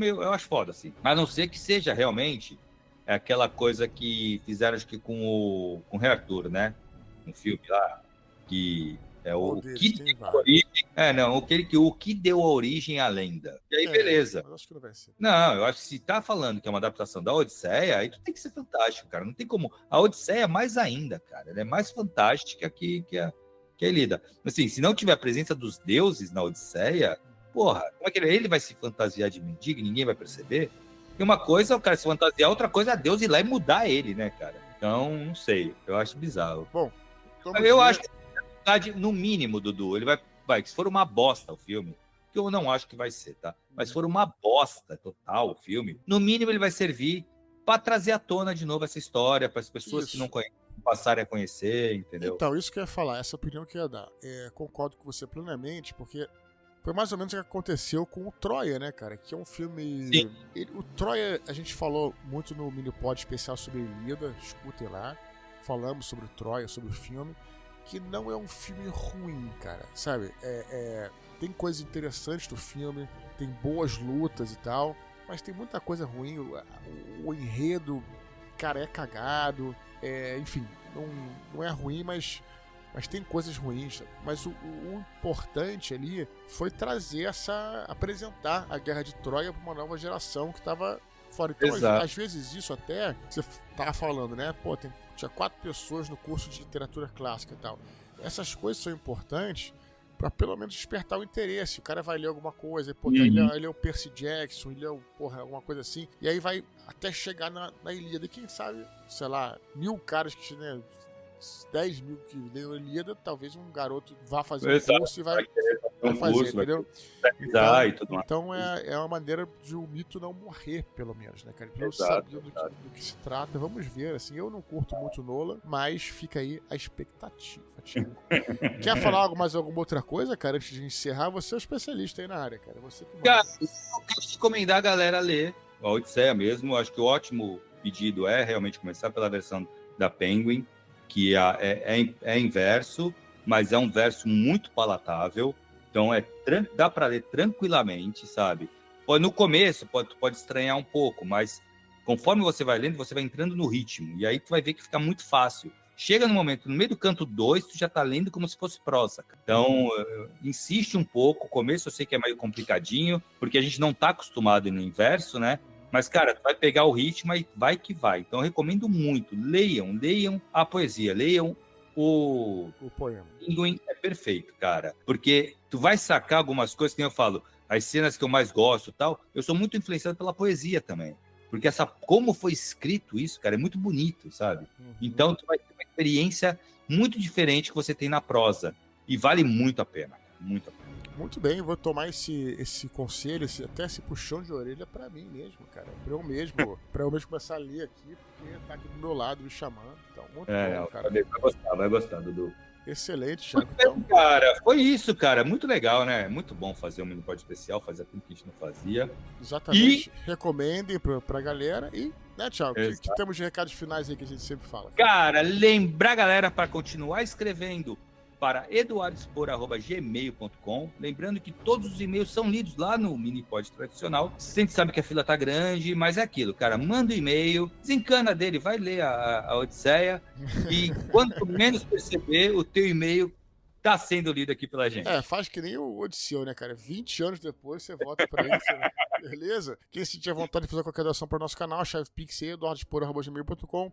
foda, assim. A não ser que seja realmente aquela coisa que fizeram, acho que com o Rei Arthur, né? Um filme lá, que é o que deu origem... o que deu origem à lenda. E aí, beleza. Mas acho que não vai ser. Não, eu acho que se tá falando que é uma adaptação da Odisseia, aí tu tem que ser fantástico, cara. Não tem como... A Odisseia mais ainda, cara. Ela é mais fantástica que a Ilíada. Assim, se não tiver a presença dos deuses na Odisseia, porra, como é que ele vai se fantasiar de mendigo e ninguém vai perceber? E uma coisa é o cara se fantasiar, outra coisa é Deus ir lá e mudar ele, né, cara? Então, não sei. Eu acho bizarro. Bom, eu acho que, no mínimo, Dudu, ele vai... Se for uma bosta o filme, que eu não acho que vai ser, tá? Mas se for uma bosta total o filme, no mínimo ele vai servir para trazer à tona de novo essa história, para as pessoas que não conhecem passarem a conhecer, entendeu? Então, isso que eu ia falar, essa opinião que eu ia dar. Concordo com você plenamente, porque foi mais ou menos o que aconteceu com o Troia, né, cara? Que é um filme... Sim. O Troia, a gente falou muito no mini-pod especial sobre Ilíada, escutem lá. Falamos sobre o Troia, sobre o filme, que não é um filme ruim, cara, sabe? Tem coisas interessantes do filme, tem boas lutas e tal, mas tem muita coisa ruim. O enredo, cara, é cagado, enfim, não é ruim, mas tem coisas ruins. Mas o importante ali foi apresentar a Guerra de Troia para uma nova geração que estava fora. Então, às vezes isso até, você tava falando, né? Pô, tinha 4 pessoas no curso de literatura clássica e tal. Essas coisas são importantes pra pelo menos despertar o interesse. O cara vai ler alguma coisa, pô, ele é o Percy Jackson, ele é alguma coisa assim, e aí vai até chegar na Ilíada. E quem sabe, sei lá, 1000 caras que, né, 10 mil que leram a Ilíada, talvez um garoto vá fazer um curso e vai fazer, entendeu? Então é uma maneira de o mito não morrer, pelo menos, né, cara? Pelo saber do que se trata. Vamos ver, assim, eu não curto muito Nolan, mas fica aí a expectativa, Thiago. Quer falar mais alguma outra coisa, cara, antes de encerrar? Você é o especialista aí na área, cara. Você que manda. Cara, eu quero recomendar a galera ler a Odisseia mesmo. Acho que o ótimo pedido é realmente começar pela versão da Penguin, que é inverso, mas é um verso muito palatável, então dá para ler tranquilamente, sabe? No começo pode estranhar um pouco, mas conforme você vai lendo, você vai entrando no ritmo, e aí tu vai ver que fica muito fácil. Chega no momento, no meio do canto 2, tu já tá lendo como se fosse prosa. Então, insiste um pouco, o começo eu sei que é meio complicadinho, porque a gente não tá acostumado no inverso, né? Mas, cara, tu vai pegar o ritmo e vai que vai. Então, eu recomendo muito. Leiam a poesia. Leiam o poema. Penguin é perfeito, cara. Porque tu vai sacar algumas coisas, que eu falo, as cenas que eu mais gosto e tal, eu sou muito influenciado pela poesia também. Porque como foi escrito isso, cara, é muito bonito, sabe? Então, tu vai ter uma experiência muito diferente que você tem na prosa. E vale muito a pena, cara. Muito a pena. Muito bem, vou tomar esse conselho, até esse puxão de orelha pra mim mesmo, cara. Pra eu mesmo começar a ler aqui, porque tá aqui do meu lado me chamando. Então, muito bom, cara. Vai gostar, Dudu. Excelente, Thiago. Então, cara, foi isso, cara. Muito legal, né? Muito bom fazer um mini-pod especial, fazer aquilo que a gente não fazia. Exatamente. Recomendem pra galera. E, né, Thiago, que temos de recados finais aí que a gente sempre fala. Cara, lembrar a galera para continuar escrevendo para eduardospor@gmail.com. Lembrando que todos os e-mails são lidos lá no Minipod tradicional. A gente sabe que a fila tá grande, mas é aquilo, cara. Manda um e-mail, desencana dele, vai ler a Odisseia e quanto menos perceber, o teu e-mail tá sendo lido aqui pela gente. Faz que nem o Odisseu, né, cara? 20 anos depois você volta pra ele, beleza? Quem se tiver vontade de fazer qualquer doação para o nosso canal, chave pix eduardospor@gmail.com.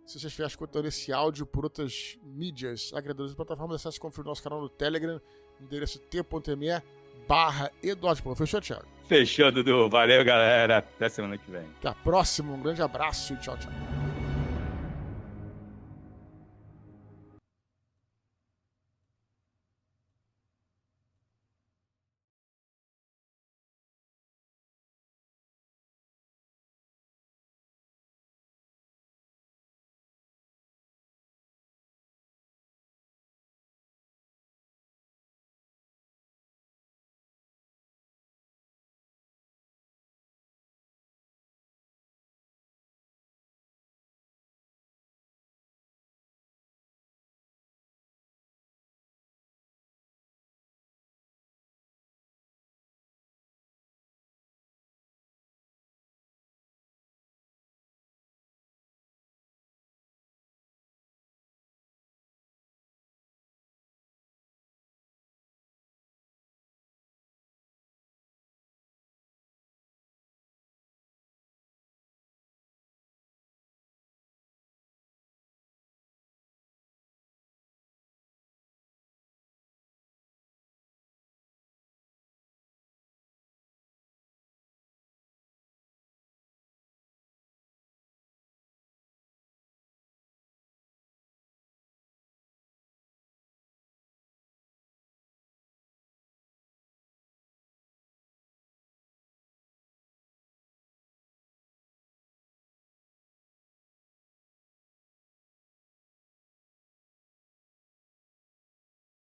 Se você estiver escutando esse áudio por outras mídias, agregadores e plataformas, acesse e confira o nosso canal no Telegram, endereço t.me/EduardoSpor. Fechou, Thiago? Fechou, Dudu. Valeu, galera. Até semana que vem. Até a próxima. Um grande abraço e tchau, tchau.